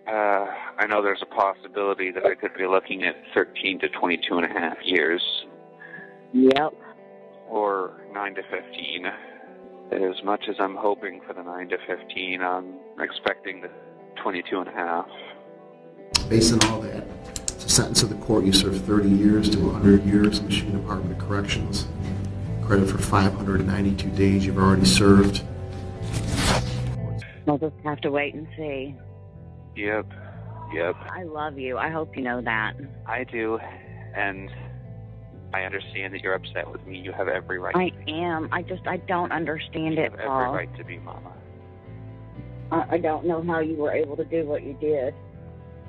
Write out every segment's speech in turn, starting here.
I know there's a possibility that I could be looking at 13 to 22 and a half years. Yep. Or 9 to 15. As much as I'm hoping for the 9 to 15, I'm expecting the 22 and a half. Based on all that, it's a sentence of the court. You serve 30 years to 100 years, Michigan Department of Corrections. Credit for 592 days you've already served. We'll just have to wait and see. Yep. I love you. I hope you know that. I do, and I understand that you're upset with me. You have every right. I am. I don't understand it, Paul. You have every right to be, Mama. I don't know how you were able to do what you did.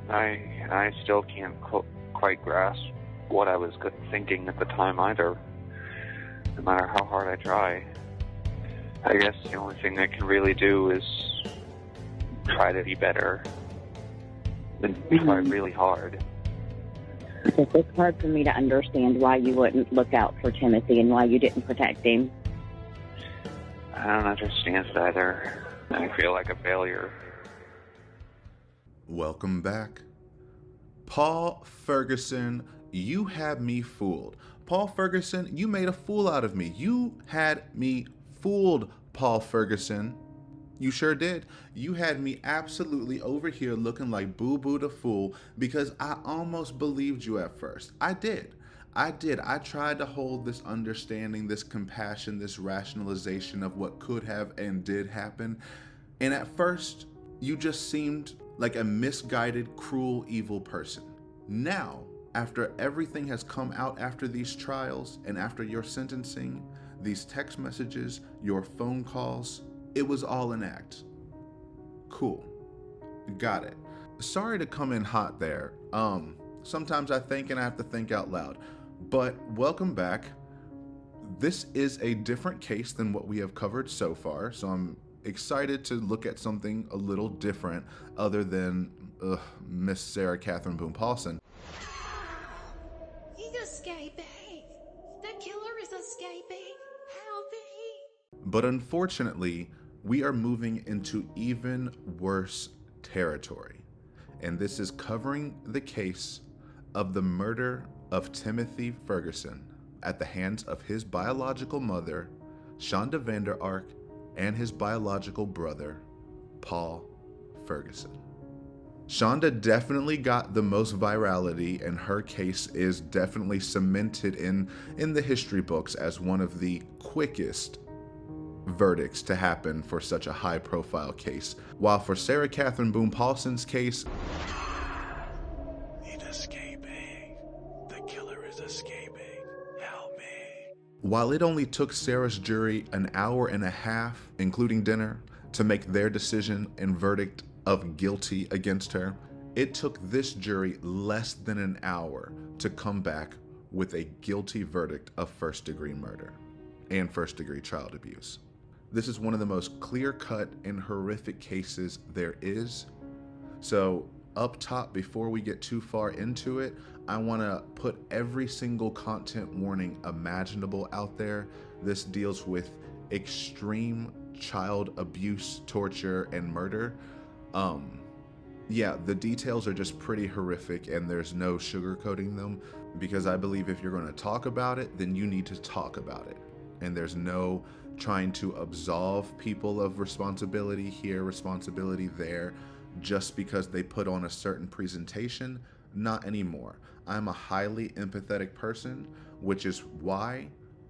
I still can't quite grasp what I was thinking at the time either, no matter how hard I try. I guess the only thing I can really do is try to be better and try really hard. It's hard for me to understand why you wouldn't look out for Timothy and why you didn't protect him. I don't understand it either. I feel like a failure. Welcome back. Paul Ferguson, you had me fooled. Paul Ferguson, you made a fool out of me. You had me fooled, Paul Ferguson. You sure did. You had me absolutely over here looking like Boo Boo the Fool because I almost believed you at first. I did. I tried to hold this understanding, this compassion, this rationalization of what could have and did happen. And at first, you just seemed like a misguided, cruel, evil person. Now, after everything has come out after these trials and after your sentencing, these text messages, your phone calls, it was all an act. Cool. Got it. Sorry to come in hot there. Sometimes I think and I have to think out loud. But welcome back. This is a different case than what we have covered so far, so I'm excited to look at something a little different other than Miss Sarah Catherine Boone Paulson. He's escaping. The killer is escaping. Help me. But unfortunately, we are moving into even worse territory. And this is covering the case of the murder of Timothy Ferguson at the hands of his biological mother, Shanda Vander Ark, and his biological brother, Paul Ferguson. Shanda definitely got the most virality, and her case is definitely cemented in the history books as one of the quickest verdicts to happen for such a high-profile case. While for Sarah Catherine Boone Paulson's case, he's escaping. The killer is escaping. Help me. While it only took Sarah's jury an hour and a half, including dinner, to make their decision and verdict of guilty against her, it took this jury less than an hour to come back with a guilty verdict of first-degree murder and first-degree child abuse. This is one of the most clear-cut and horrific cases there is. So up top, before we get too far into it, I want to put every single content warning imaginable out there. This deals with extreme child abuse, torture, and murder. Yeah, the details are just pretty horrific, and there's no sugarcoating them, because I believe if you're going to talk about it, then you need to talk about it. And there's no trying to absolve people of responsibility here, responsibility there, just because they put on a certain presentation. Not anymore. I'm a highly empathetic person, which is why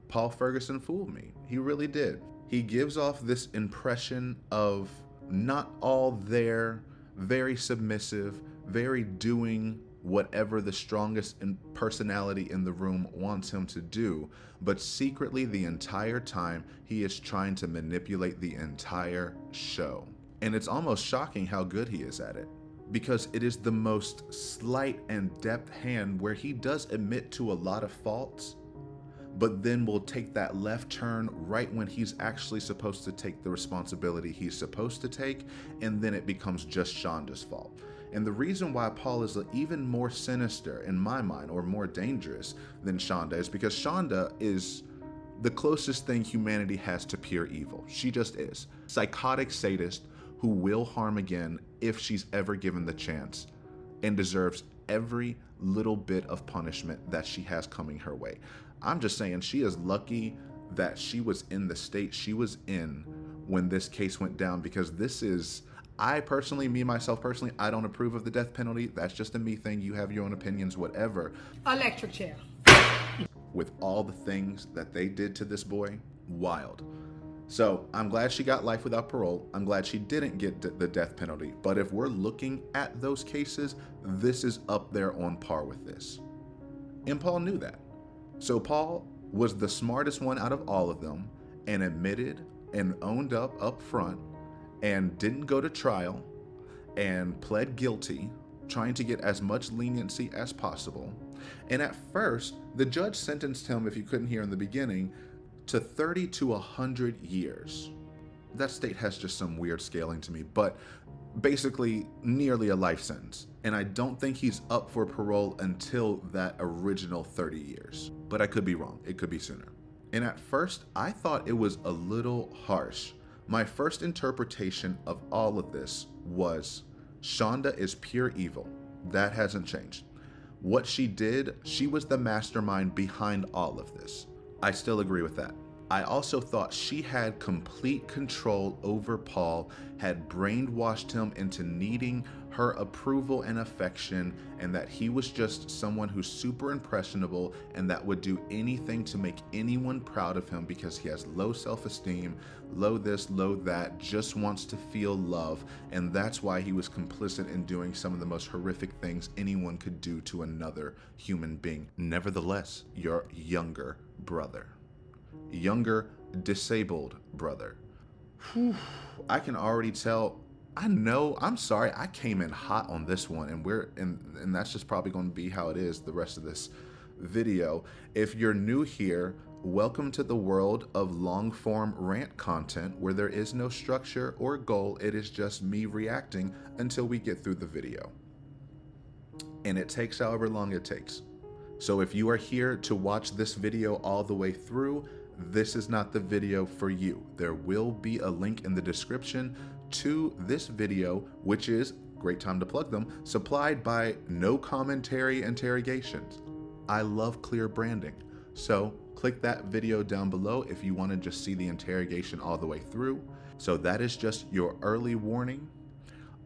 Paul Ferguson fooled me. He really did. He gives off this impression of not all there, very submissive, very doing whatever the strongest personality in the room wants him to do, but secretly the entire time he is trying to manipulate the entire show. And it's almost shocking how good he is at it, because it is the most slight and deft hand where he does admit to a lot of faults, but then will take that left turn right when he's actually supposed to take the responsibility he's supposed to take, and then it becomes just Shanda's fault. And the reason why Paul is even more sinister in my mind, or more dangerous than Shanda, is because Shanda is the closest thing humanity has to pure evil. She just is. Psychotic sadist who will harm again if she's ever given the chance, and deserves every little bit of punishment that she has coming her way. I'm just saying, she is lucky that she was in the state she was in when this case went down, because this is, I personally, myself personally, I don't approve of the death penalty. That's just a me thing. You have your own opinions, whatever. Electric chair. With all the things that they did to this boy, wild. So I'm glad she got life without parole. I'm glad she didn't get the death penalty. But if we're looking at those cases, this is up there on par with this. And Paul knew that. So Paul was the smartest one out of all of them, and admitted and owned up front, and didn't go to trial, and pled guilty, trying to get as much leniency as possible. And at first, the judge sentenced him, if you couldn't hear in the beginning, to 30 to 100 years. That state has just some weird scaling to me, but basically nearly a life sentence. And I don't think he's up for parole until that original 30 years. But I could be wrong. It could be sooner. And at first, I thought it was a little harsh. My first interpretation of all of this was Shanda is pure evil. That hasn't changed. What she did, she was the mastermind behind all of this. I still agree with that. I also thought she had complete control over Paul, had brainwashed him into needing her approval and affection, and that he was just someone who's super impressionable and that would do anything to make anyone proud of him because he has low self-esteem, low this, low that, just wants to feel love, and that's why he was complicit in doing some of the most horrific things anyone could do to another human being. Nevertheless, your younger brother. Younger, disabled brother. Whew, I can already tell. I know, I'm sorry, I came in hot on this one, and that's just probably going to be how it is the rest of this video. If you're new here, welcome to the world of long-form rant content where there is no structure or goal. It is just me reacting until we get through the video. And it takes however long it takes. So if you are here to watch this video all the way through, this is not the video for you. There will be a link in the description to this video, which is, great time to plug them, supplied by No Commentary Interrogations. I love clear branding. So click that video down below if you want to just see the interrogation all the way through. So that is just your early warning.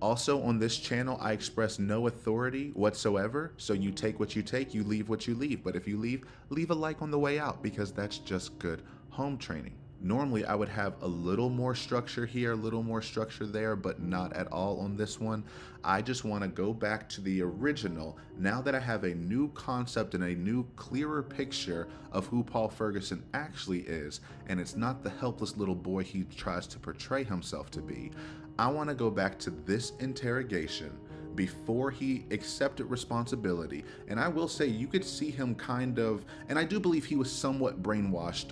Also on this channel, I express no authority whatsoever. So you take what you take, you leave what you leave. But if you leave a like on the way out, because that's just good home training. Normally I would have a little more structure here, a little more structure there, but not at all on this one. I just want to go back to the original now that I have a new concept and a new clearer picture of who Paul Ferguson actually is, and it's not the helpless little boy he tries to portray himself to be. I want to go back to this interrogation before he accepted responsibility. And I will say, you could see him kind of, and I do believe he was somewhat brainwashed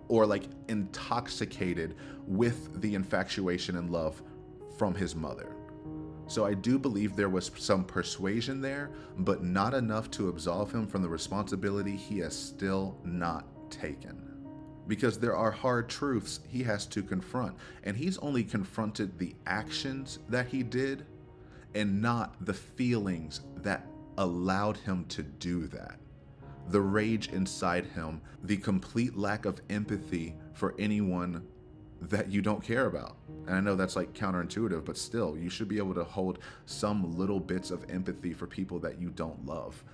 or like intoxicated with the infatuation and love from his mother. So I do believe there was some persuasion there, but not enough to absolve him from the responsibility he has still not taken. Because there are hard truths he has to confront, and he's only confronted the actions that he did and not the feelings that allowed him to do that. The rage inside him, the complete lack of empathy for anyone that you don't care about. And I know that's like counterintuitive, but still, you should be able to hold some little bits of empathy for people that you don't love.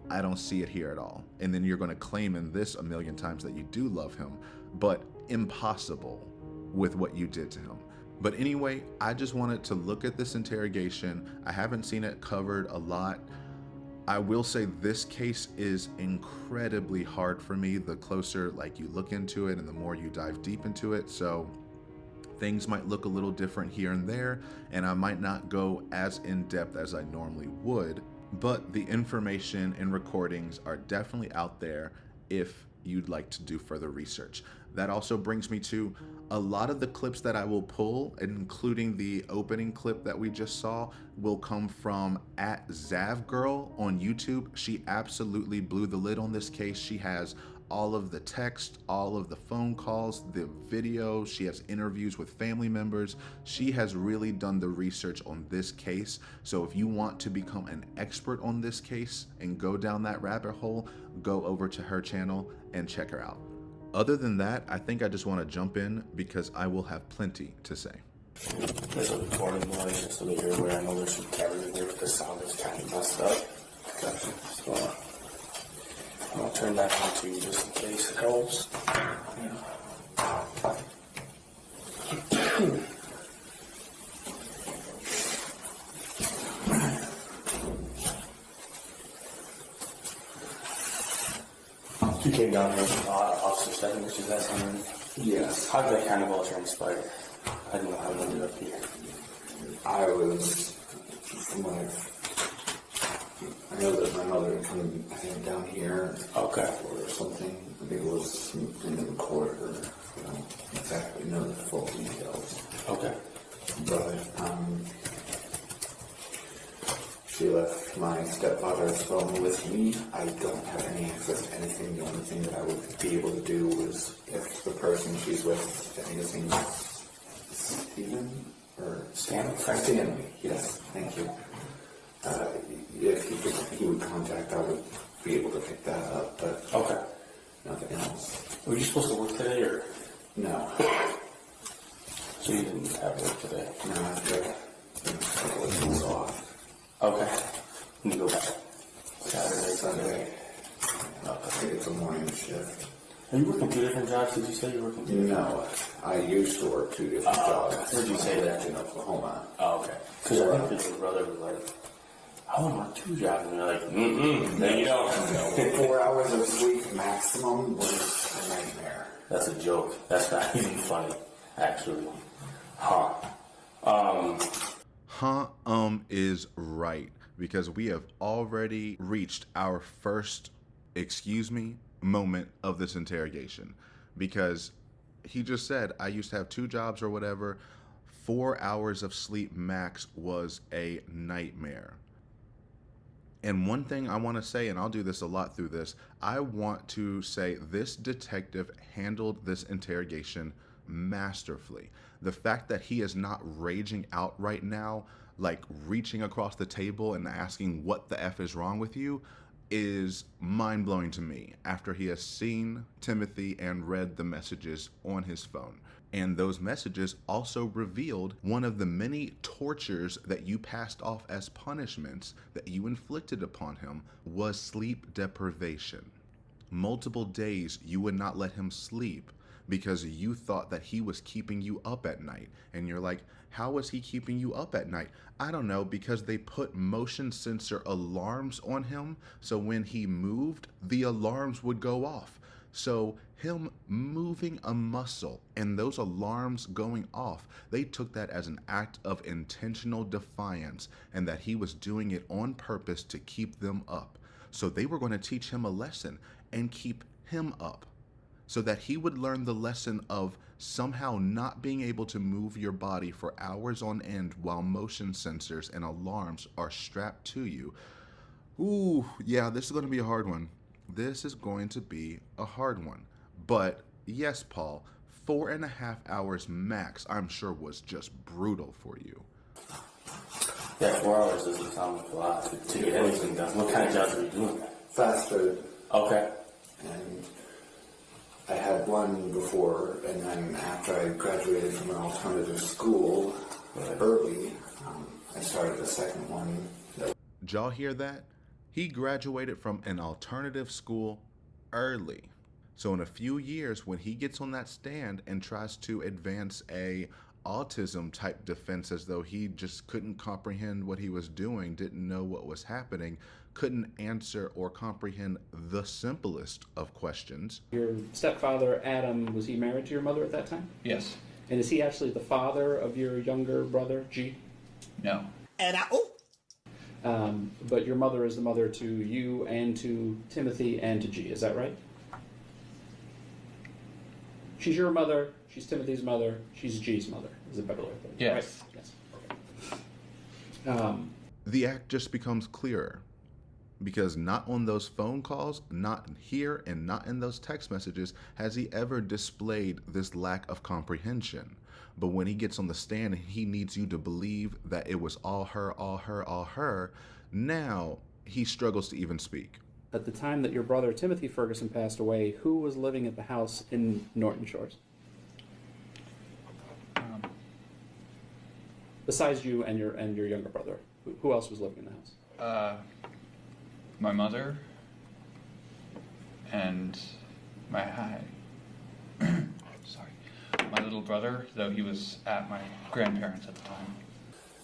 I don't see it here at all. And then you're going to claim in this a million times that you do love him, but impossible with what you did to him. But anyway, I just wanted to look at this interrogation. I haven't seen it covered a lot. I will say this case is incredibly hard for me the closer like you look into it and the more you dive deep into it. So things might look a little different here and there, and I might not go as in depth as I normally would. But the information and recordings are definitely out there if you'd like to do further research. That also brings me to a lot of the clips that I will pull, including the opening clip that we just saw, will come from @ZavGirl on YouTube. She absolutely blew the lid on this case. She has all of the text, all of the phone calls, the video. She has interviews with family members. She has really done the research on this case. So if you want to become an expert on this case and go down that rabbit hole, go over to her channel and check her out. Other than that, I think I just want to jump in because I will have plenty to say. There's a recording noise, just so that you're aware. I know there's some cameras in there, but the sound is kind of messed up. Gotcha. So, I'll turn that on to you just in case it helps. You came down here with Officer 7, which is that something? Yes. How did that kind of all transpire? I don't know how it ended up here. I know that my mother had come, I think, down here. Okay. Or something. I think it was in the court, or I don't exactly know the full details. Okay. But, she left my stepfather's phone with me. I don't have any access to anything. The only thing that I would be able to do was if the person she's with, I think his name is Stephen, or Stanley, yes, thank you. If he would contact, I would be able to pick that up, but okay. Nothing else. Were you supposed to work today, or? No. So you didn't have work today? No, I've got a couple of days off. Okay. And you go back Saturday, Sunday. Okay. I think it's a morning shift. Are you working 2 different jobs? Did you say you were working 2 different jobs? No, I used to work 2 different jobs. Where did you say that? In Oklahoma. Oh, okay. Because I think your brother was like, I want to work 2 jobs. And you're like, no, you don't. 4 hours of sleep maximum was a nightmare. That's a joke. That's not even funny, actually. Is right, because we have already reached our first excuse me moment of this interrogation, because he just said, I used to have 2 jobs or whatever. 4 hours of sleep max was a nightmare. And one thing I want to say, and I'll do this a lot through this, I want to say this detective handled this interrogation masterfully. The fact that he is not raging out right now, like reaching across the table and asking what the F is wrong with you, is mind-blowing to me after he has seen Timothy and read the messages on his phone. And those messages also revealed one of the many tortures that you passed off as punishments that you inflicted upon him was sleep deprivation. Multiple days you would not let him sleep because you thought that he was keeping you up at night. And you're like, how was he keeping you up at night? I don't know, because they put motion sensor alarms on him, so when he moved, the alarms would go off. So him moving a muscle and those alarms going off, they took that as an act of intentional defiance and that he was doing it on purpose to keep them up. So they were going to teach him a lesson and keep him up so that he would learn the lesson of somehow not being able to move your body for hours on end while motion sensors and alarms are strapped to you. Ooh, yeah, this is going to be a hard one. This is going to be a hard one. But yes, Paul, 4.5 hours max, I'm sure was just brutal for you. Yeah, 4 hours doesn't sound like a lot to get anything done. What kind of jobs are you doing? Fast food. Okay. And I had one before, and then after I graduated from an alternative school early, I started a second one. Did y'all hear that? He graduated from an alternative school early. So in a few years, when he gets on that stand and tries to advance a autism type defense as though he just couldn't comprehend what he was doing, didn't know what was happening, couldn't answer or comprehend the simplest of questions. Your stepfather, Adam, was he married to your mother at that time? Yes. And is he actually the father of your younger brother, G? No. But your mother is the mother to you and to Timothy and to G, is that right? She's your mother, she's Timothy's mother, she's G's mother, is a better way of putting it. Yes. Right? Yes. Okay. The act just becomes clearer. Because not on those phone calls, not here, and not in those text messages has he ever displayed this lack of comprehension. But when he gets on the stand and he needs you to believe that it was all her, all her, all her, now he struggles to even speak. At the time that your brother Timothy Ferguson passed away, who was living at the house in Norton Shores? Besides you and your younger brother, who else was living in the house? My mother and sorry, my little brother, though he was at my grandparents at the time.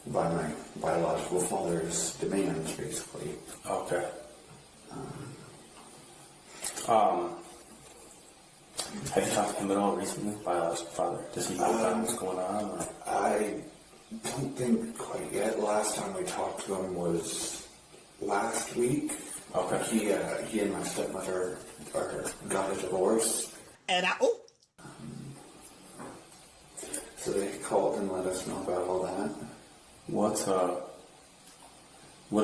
By my biological father's demands, basically. Okay. Have you talked to him at all recently, biological father? Does he know what's going on? Or? I don't think quite yet. Last time we talked to him was last week. Okay. He and my stepmother got a divorce. And So they called and let us know about all that. What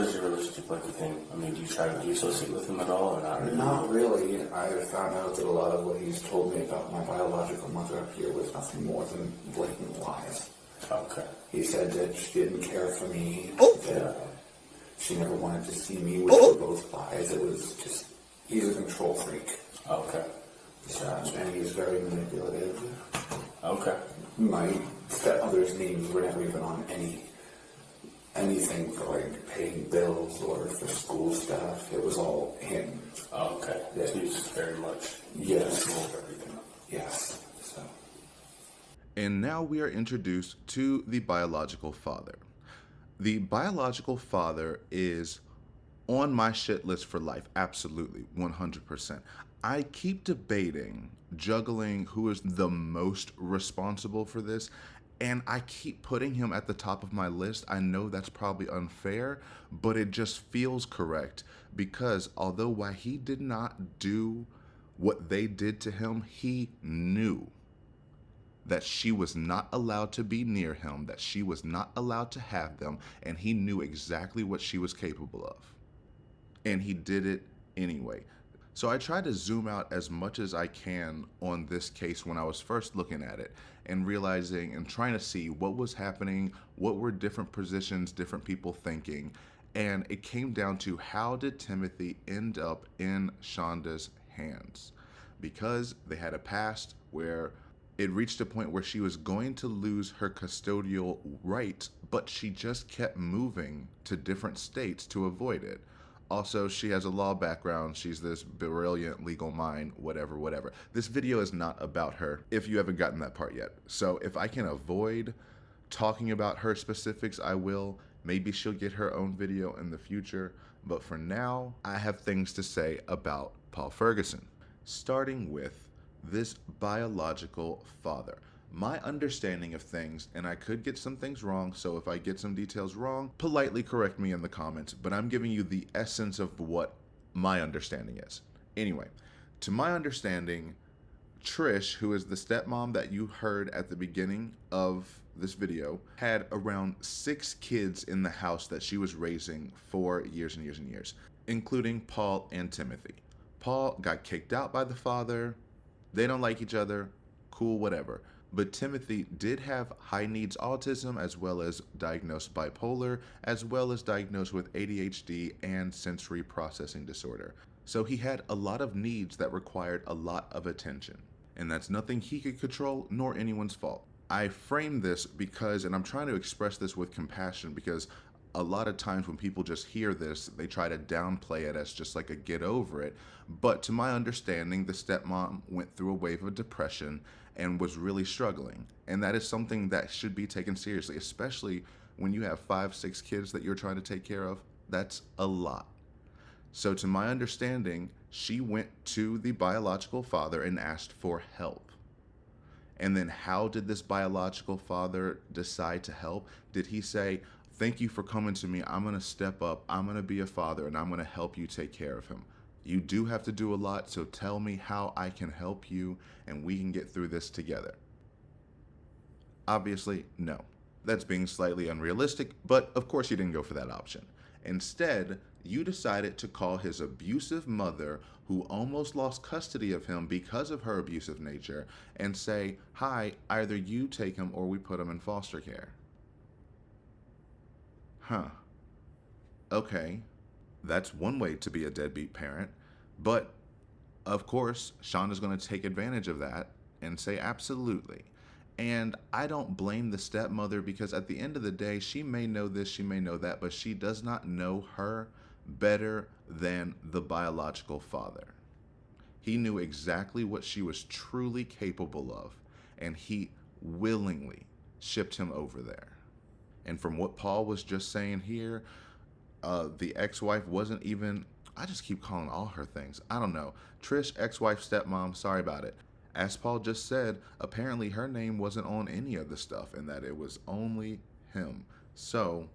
is your relationship like with him? I mean, do you associate with him at all, or not really? Not really. I found out that a lot of what he's told me about my biological mother up here was nothing more than blatant lies. Okay. He said that she didn't care for me. That she never wanted to see me, which were both lies. It was just, he's a control freak. Okay. And he's very manipulative. Okay. My stepmother's names were never even on anything for like paying bills or for school stuff. It was all him. Okay. Yeah. So he's very much control of everything. Yes. So. And now we are introduced to the biological father. The biological father is on my shit list for life. Absolutely. 100%. I keep debating, juggling who is the most responsible for this, and I keep putting him at the top of my list. I know that's probably unfair, but it just feels correct because although why he did not do what they did to him, he knew that she was not allowed to be near him, that she was not allowed to have them, and he knew exactly what she was capable of. And he did it anyway. So I tried to zoom out as much as I can on this case when I was first looking at it and realizing and trying to see what was happening, what were different positions, different people thinking. And it came down to how did Timothy end up in Shanda's hands? Because they had a past where it reached a point where she was going to lose her custodial rights, but she just kept moving to different states to avoid it. Also, she has a law background. She's this brilliant legal mind, whatever. This video is not about her, if you haven't gotten that part yet. So if I can avoid talking about her specifics, I will. Maybe she'll get her own video in the future. But for now, I have things to say about Paul Ferguson. Starting with this biological father. My understanding of things, and I could get some things wrong, so if I get some details wrong, politely correct me in the comments, but I'm giving you the essence of what my understanding is. Anyway, to my understanding, Trish, who is the stepmom that you heard at the beginning of this video, had around 6 kids in the house that she was raising for years and years and years, including Paul and Timothy. Paul got kicked out by the father. They don't like each other. Cool, whatever. But Timothy did have high needs autism, as well as diagnosed bipolar, as well as diagnosed with ADHD and sensory processing disorder. So he had a lot of needs that required a lot of attention. And that's nothing he could control, nor anyone's fault. I frame this because, and I'm trying to express this with compassion, because a lot of times when people just hear this, they try to downplay it as just like a get over it. But to my understanding, the stepmom went through a wave of depression and was really struggling. And that is something that should be taken seriously, especially when you have 5-6 kids that you're trying to take care of. That's a lot. So to my understanding, she went to the biological father and asked for help. And then how did this biological father decide to help? Did he say, thank you for coming to me, I'm gonna step up, I'm gonna be a father, and I'm gonna help you take care of him? You do have to do a lot, so tell me how I can help you and we can get through this together. Obviously, no. That's being slightly unrealistic, but of course you didn't go for that option. Instead, you decided to call his abusive mother, who almost lost custody of him because of her abusive nature, and say, hi, either you take him or we put him in foster care. Huh. Okay. That's one way to be a deadbeat parent. But, of course, Shanda's going to take advantage of that and say absolutely. And I don't blame the stepmother, because at the end of the day, she may know this, she may know that, but she does not know her better than the biological father. He knew exactly what she was truly capable of, and he willingly shipped him over there. And from what Paul was just saying here, the ex-wife wasn't even, I just keep calling all her things, I don't know, Trish, ex-wife, stepmom, sorry about it. As Paul just said, apparently her name wasn't on any of the stuff, and that it was only him. So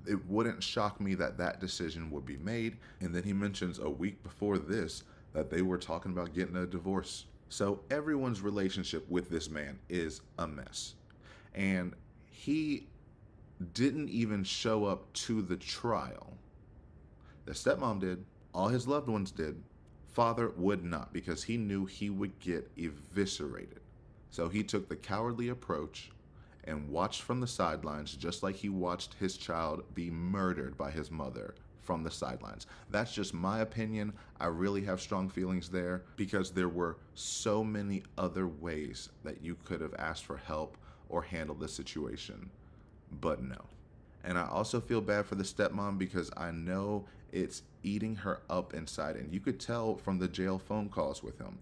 it wouldn't shock me that that decision would be made. And then he mentions a week before this that they were talking about getting a divorce. So everyone's relationship with this man is a mess. And he didn't even show up to the trial. The stepmom did. All his loved ones did. Father would not, because he knew he would get eviscerated. So he took the cowardly approach and watched from the sidelines, just like he watched his child be murdered by his mother from the sidelines. That's just my opinion. I really have strong feelings there, because there were so many other ways that you could have asked for help or handled the situation, but no. And I also feel bad for the stepmom, because I know it's eating her up inside, and you could tell from the jail phone calls with him.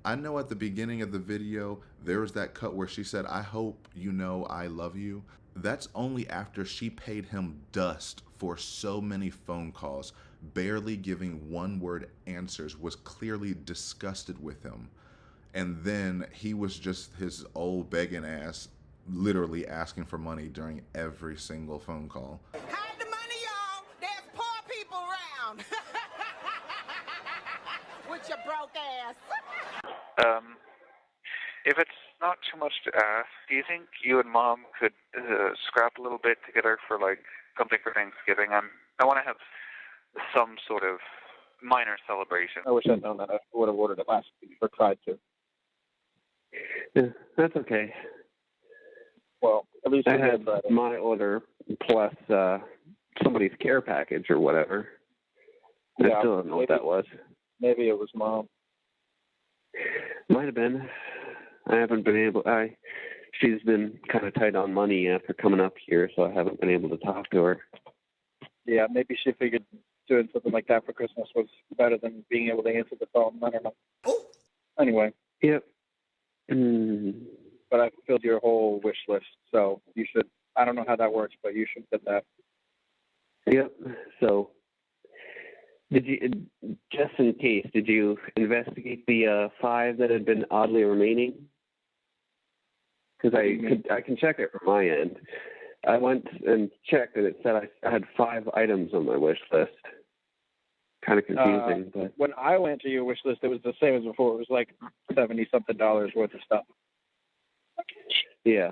I know at the beginning of the video, there was that cut where she said, I hope you know I love you. That's only after she paid him dust for so many phone calls, barely giving one-word answers, was clearly disgusted with him. And then he was just his old begging ass, literally asking for money during every single phone call. Hide the money, y'all. There's poor people around. With your broke ass. If it's not too much to ask, do you think you and Mom could scrap a little bit together for like something for Thanksgiving? I want to have some sort of minor celebration. I wish I'd known that. I would have ordered it last week, or tried to. Yeah, that's okay. Well, at least I had my order plus somebody's care package or whatever. I still don't know what that was. Maybe it was Mom. Might have been. I haven't been able. She's been kind of tight on money after coming up here, so I haven't been able to talk to her. Yeah, maybe she figured doing something like that for Christmas was better than being able to answer the phone. I don't know. Oh. Anyway. Yep. But I filled your whole wish list, so you should. I don't know how that works, but you should fit that. Yep. So, did you, just in case, did you investigate the 5 that had been oddly remaining? Because I can check it from my end. I went and checked, and it said I had 5 items on my wish list. Kind of confusing. But when I went to your wish list, it was the same as before. It was like $70-something worth of stuff. Yeah.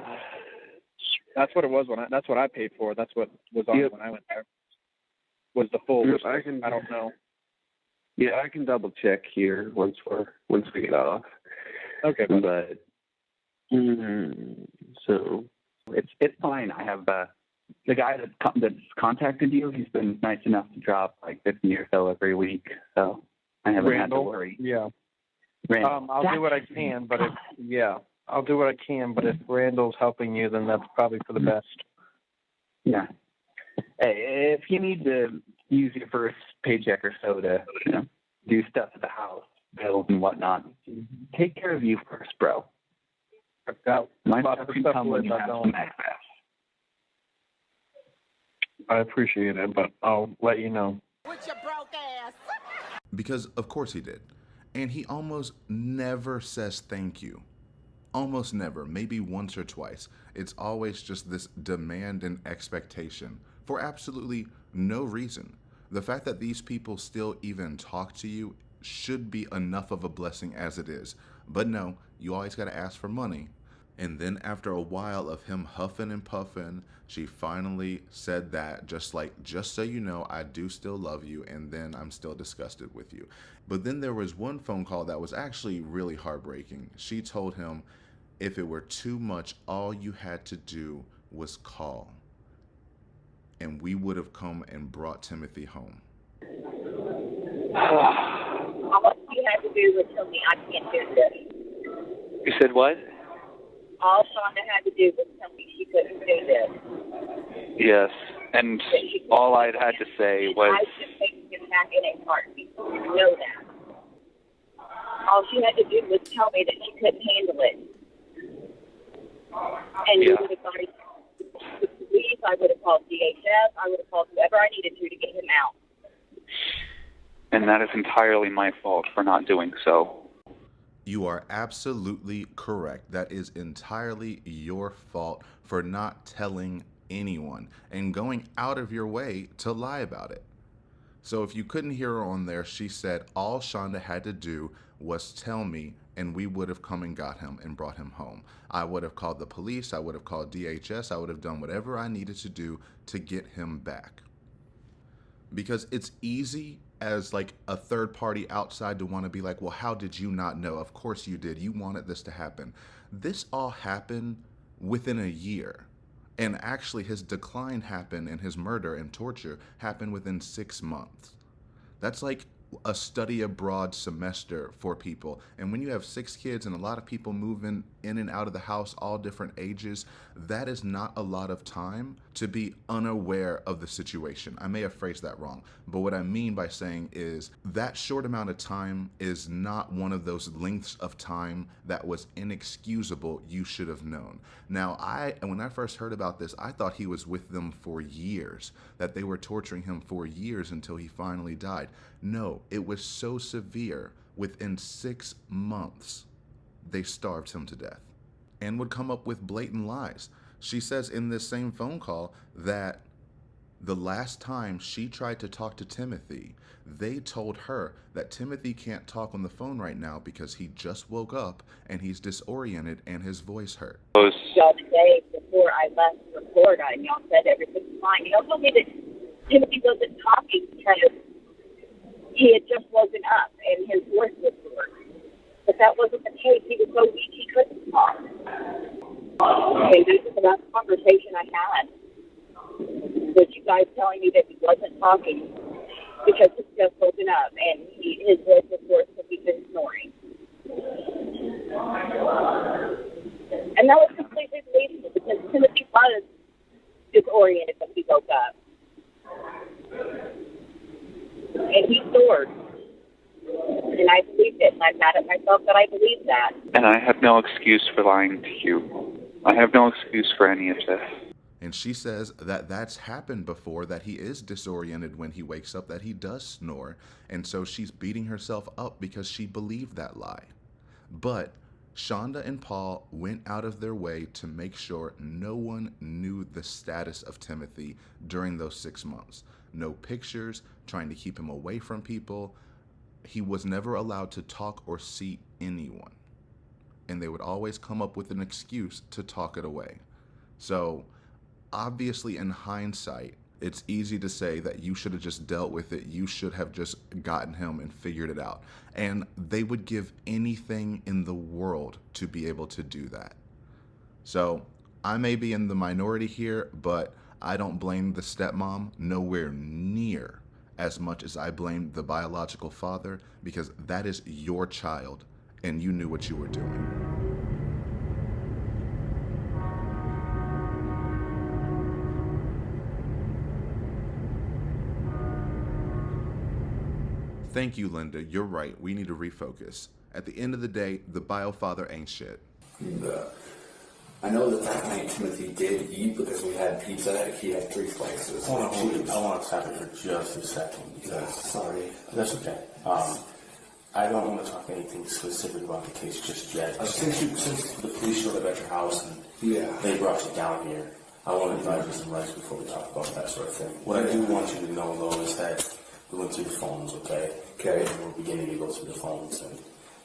That's what it was that's what I paid for. That's what was on when I went there. Was the full wish list. I don't know. Yeah, I can double check here once we get off. Okay. But so it's fine. I have the guy that's contacted you. He's been nice enough to drop like 50 or so every week, so I haven't had to worry. Yeah. Randall. I'll do what I can, but I'll do what I can. But if Randall's helping you, then that's probably for the best. Yeah. Hey, if you need to use your first paycheck or so to do stuff at the house, bills and whatnot, take care of you first, bro. My stuff can come when you have some access. I appreciate it, but I'll let you know. With your broke ass. Because of course he did. And he almost never says thank you. Almost never, maybe once or twice. It's always just this demand and expectation for absolutely no reason. The fact that these people still even talk to you should be enough of a blessing as it is. But no, you always got to ask for money. And then after a while of him huffing and puffing, she finally said that, just so you know, I do still love you, and then I'm still disgusted with you. But then there was one phone call that was actually really heartbreaking. She told him if it were too much, all you had to do was call, and we would have come and brought Timothy home. All you had to do was tell me I can't do this. You said what? All Shanda had to do was tell me she couldn't do this. Yes, and all I'd had to say was... I should take him back in a heartbeat. You know that. All she had to do was tell me that she couldn't handle it. And we would have gone to the police, I would have called DHS, I would have called whoever I needed to get him out. And that is entirely my fault for not doing so. You are absolutely correct. That is entirely your fault for not telling anyone and going out of your way to lie about it. So if you couldn't hear her on there, she said all Shanda had to do was tell me, and we would have come and got him and brought him home. I would have called the police. I would have called DHS. I would have done whatever I needed to do to get him back. Because it's easy as like a third party outside to want to be like, well, how did you not know? Of course you did. You wanted this to happen. This all happened within a year. And actually his decline happened and his murder and torture happened within 6 months. That's like a study abroad semester for people. And when you have 6 kids and a lot of people moving in and out of the house, all different ages, that is not a lot of time to be unaware of the situation. I may have phrased that wrong, but what I mean by saying is that short amount of time is not one of those lengths of time that was inexcusable. You should have known. Now, when I first heard about this, I thought he was with them for years, that they were torturing him for years until he finally died. No, it was so severe, within 6 months, they starved him to death and would come up with blatant lies. She says in this same phone call that the last time she tried to talk to Timothy, they told her that Timothy can't talk on the phone right now because he just woke up and he's disoriented and his voice hurt. Y'all today, before I left for Florida, and y'all said everything's fine. Y'all told me that Timothy wasn't talking because he had just woken up and his voice was hoarse. But that wasn't the case. He was so weak he couldn't talk. Okay, this is the last conversation I had with you guys telling me that he wasn't talking because he's just woken up and his voice was hoarse because he's been snoring. And that was completely believable because Timothy was disoriented when he woke up. And he snored. And I believed it, and I'm mad at myself that I believed that. And I have no excuse for lying to you. I have no excuse for any of this. And she says that that's happened before, that he is disoriented when he wakes up, that he does snore. And so she's beating herself up because she believed that lie. But Shanda and Paul went out of their way to make sure no one knew the status of Timothy during those 6 months. No pictures, trying to keep him away from people. He was never allowed to talk or see anyone. And they would always come up with an excuse to talk it away. So obviously in hindsight, it's easy to say that you should have just dealt with it. You should have just gotten him and figured it out. And they would give anything in the world to be able to do that. So I may be in the minority here, but I don't blame the stepmom nowhere near as much as I blame the biological father, because that is your child and you knew what you were doing. Thank you, Linda. You're right. We need to refocus. At the end of the day, the bio-father ain't shit. I know that night Timothy did eat because we had pizza. He had 3 slices. Hold on. I want to stop it for just a second. Sorry. That's okay. I don't want to talk anything specific about the case just yet. Since the police showed up at your house and they brought you down here, I want to advise you some rights before we talk about that sort of thing. What I do want you to know, though, is that we went through the phones, okay? And we're beginning to go through the phones, and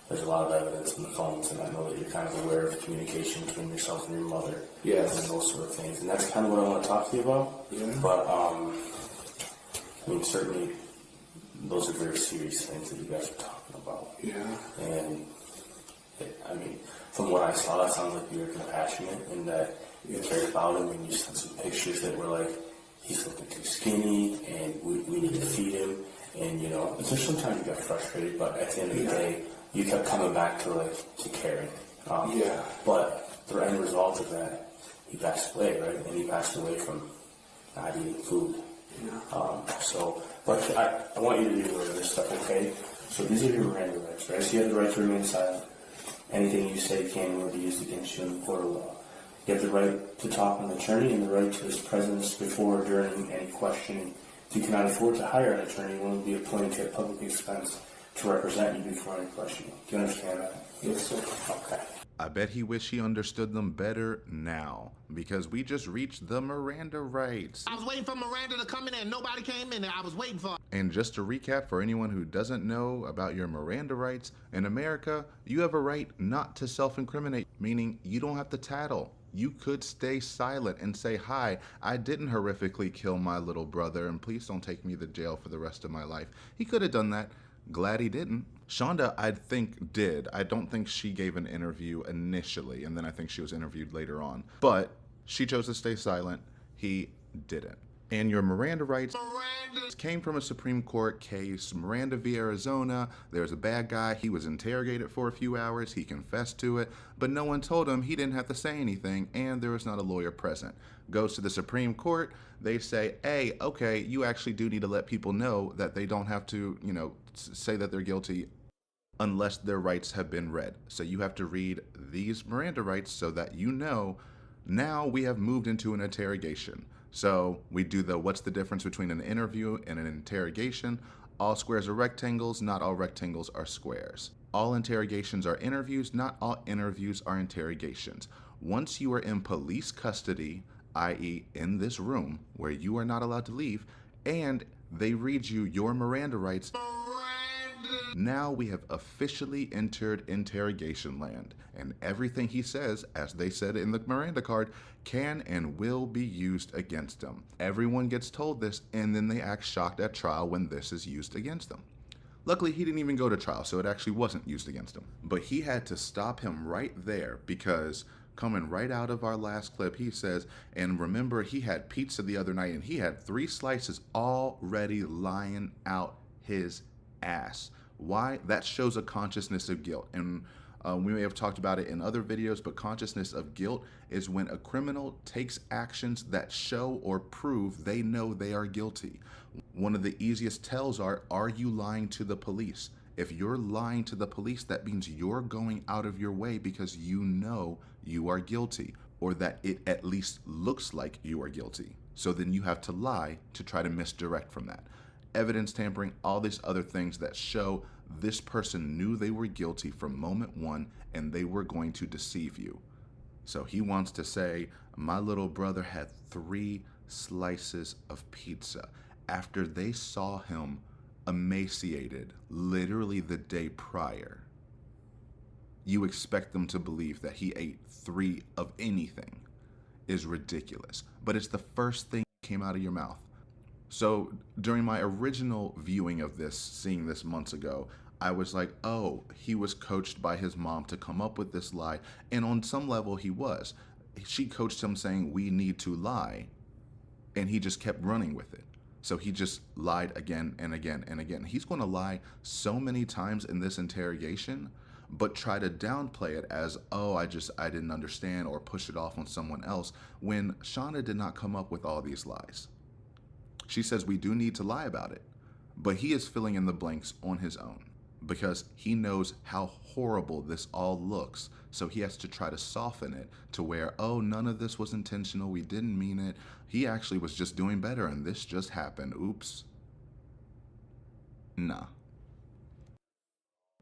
there's a lot of evidence in the phones, and I know that you're kind of aware of communication between yourself and your mother. Yes. And those sort of things. And that's kind of what I want to talk to you about. Yeah. But, I mean, certainly, those are very serious things that you guys are talking about. Yeah. And, I mean, from what I saw, it sounds like you were compassionate and that you cared about him, and you sent some pictures that were like, he's looking too skinny, and we need to feed him. And, you know, so sometimes you got frustrated, but at the end of the day, you kept coming back to caring. But the end result of that, he passed away, right? And he passed away from not eating food. But I want you to be aware of this stuff, okay? So these are your Miranda rights, right? So you have the right to remain silent. Anything you say can and will be used against you in the court of law. You have the right to talk with an attorney and the right to his presence before or during any questioning. If you cannot afford to hire an attorney, one will be appointed at public expense to represent you before any questioning. Do you understand that? Yes, sir. Okay. I bet he wish he understood them better now, because we just reached the Miranda rights. I was waiting for Miranda to come in there and nobody came in there. I was waiting for her. And just to recap for anyone who doesn't know about your Miranda rights, in America, you have a right not to self-incriminate, meaning you don't have to tattle. You could stay silent and say, hi, I didn't horrifically kill my little brother, and please don't take me to jail for the rest of my life. He could have done that. Glad he didn't. Shanda, I think, did. I don't think she gave an interview initially, and then I think she was interviewed later on. But she chose to stay silent. He didn't. And your Miranda rights came from a Supreme Court case, Miranda v. Arizona. There's a bad guy. He was interrogated for a few hours. He confessed to it, but no one told him he didn't have to say anything, and there was not a lawyer present. Goes to the Supreme Court. They say, hey, okay, you actually do need to let people know that they don't have to, say that they're guilty unless their rights have been read. So you have to read these Miranda rights so that you know now we have moved into an interrogation. So we do what's the difference between an interview and an interrogation? All squares are rectangles, not all rectangles are squares. All interrogations are interviews, not all interviews are interrogations. Once you are in police custody, i.e. in this room where you are not allowed to leave, and they read you your Miranda rights, now we have officially entered interrogation land, and everything he says, as they said in the Miranda card, can and will be used against him. Everyone gets told this, and then they act shocked at trial when this is used against them. Luckily, he didn't even go to trial, so it actually wasn't used against him. But he had to stop him right there, because coming right out of our last clip, he says, and remember, he had pizza the other night, and he had 3 slices already lying out his ass. Why? That shows a consciousness of guilt. And we may have talked about it in other videos, but consciousness of guilt is when a criminal takes actions that show or prove they know they are guilty. One of the easiest tells are you lying to the police? If you're lying to the police, that means you're going out of your way because you know you are guilty, or that it at least looks like you are guilty. So then you have to lie to try to misdirect from that. Evidence tampering, all these other things that show this person knew they were guilty from moment one and they were going to deceive you. So he wants to say, my little brother had 3 slices of pizza after they saw him emaciated literally the day prior. You expect them to believe that he ate 3 of anything is ridiculous, but it's the first thing that came out of your mouth. So during my original viewing of this, seeing this months ago, I was like, oh, he was coached by his mom to come up with this lie. And on some level he was. She coached him saying, we need to lie. And he just kept running with it. So he just lied again and again and again. He's going to lie so many times in this interrogation, but try to downplay it as, oh, I didn't understand, or push it off on someone else, when Shanda did not come up with all these lies. She says we do need to lie about it, but he is filling in the blanks on his own because he knows how horrible this all looks. So he has to try to soften it to where, oh, none of this was intentional. We didn't mean it. He actually was just doing better and this just happened. Oops. Nah.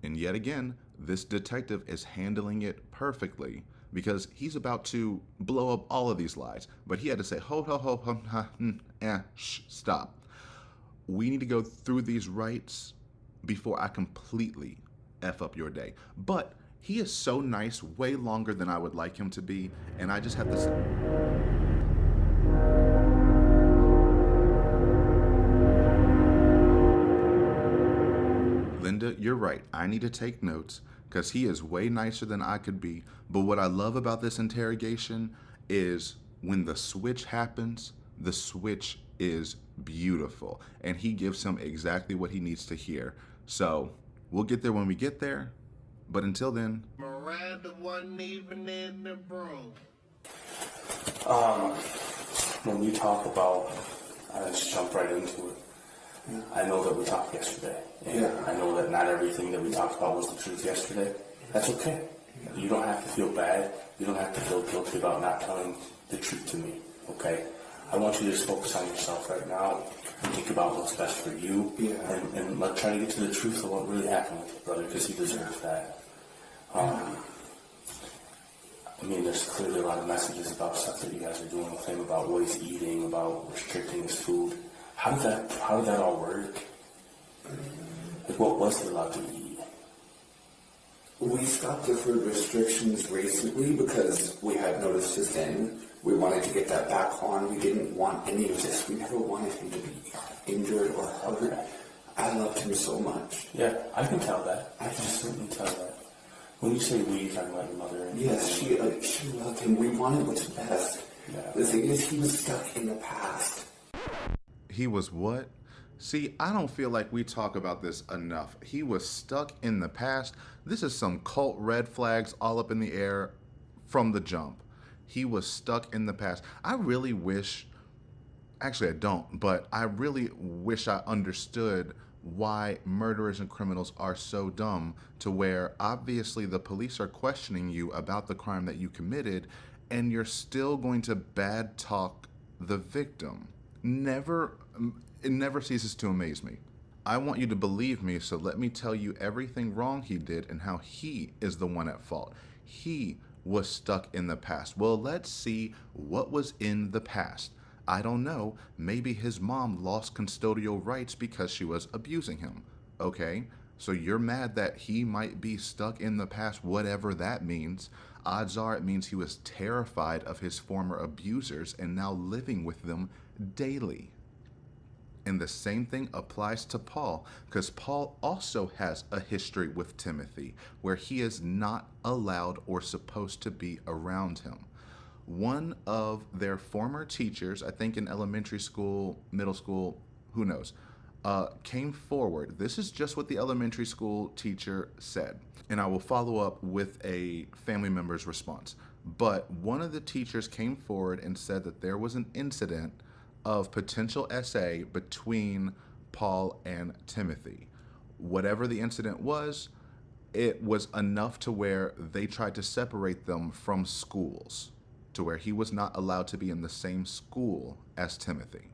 And yet again, this detective is handling it perfectly, because he's about to blow up all of these lies. But he had to say, stop. We need to go through these rights before I completely F up your day. But he is so nice, way longer than I would like him to be, and I just have this... Linda, you're right. I need to take notes because he is way nicer than I could be. But what I love about this interrogation is when the switch happens, the switch is beautiful. And he gives him exactly what he needs to hear. So we'll get there when we get there. But until then... Miranda wasn't even in the room. When you talk about, I just jump right into it. I know that we talked yesterday, and I know that not everything that we talked about was the truth yesterday. That's okay. You don't have to feel bad. You don't have to feel guilty about not telling the truth to me, okay? I want you to just focus on yourself right now and think about what's best for you, and let's try to get to the truth of what really happened with your brother, because he deserves that. I mean, there's clearly a lot of messages about stuff that you guys are doing with him, about what he's eating, about restricting his food. How did that all work? Like, what was he allowed to eat? We stopped the food restrictions recently because we had noticed his sin. We wanted to get that back on. We didn't want any of this. We never wanted him to be injured or hurt. I loved him so much. Yeah, I can tell that. I can certainly tell that. When you say we, you're talking about your mother. Yes, she loved him. We wanted what's best. Yeah. The thing is, he was stuck in the past. He was what? See, I don't feel like we talk about this enough. He was stuck in the past. This is some cult red flags all up in the air from the jump. He was stuck in the past. I really wish, actually I don't, but I really wish I understood why murderers and criminals are so dumb to where obviously the police are questioning you about the crime that you committed and you're still going to bad talk the victim. It never ceases to amaze me. I want you to believe me, so let me tell you everything wrong he did and how he is the one at fault. He was stuck in the past. Well, let's see what was in the past. I don't know. Maybe his mom lost custodial rights because she was abusing him. Okay, so you're mad that he might be stuck in the past, whatever that means. Odds are it means he was terrified of his former abusers and now living with them daily. And the same thing applies to Paul, because Paul also has a history with Timothy where he is not allowed or supposed to be around him. One of their former teachers, I think in elementary school, middle school, who knows, came forward. This is just what the elementary school teacher said, and I will follow up with a family member's response. But one of the teachers came forward and said that there was an incident of potential SA between Paul and Timothy. Whatever the incident was, it was enough to where they tried to separate them from schools, to where he was not allowed to be in the same school as Timothy.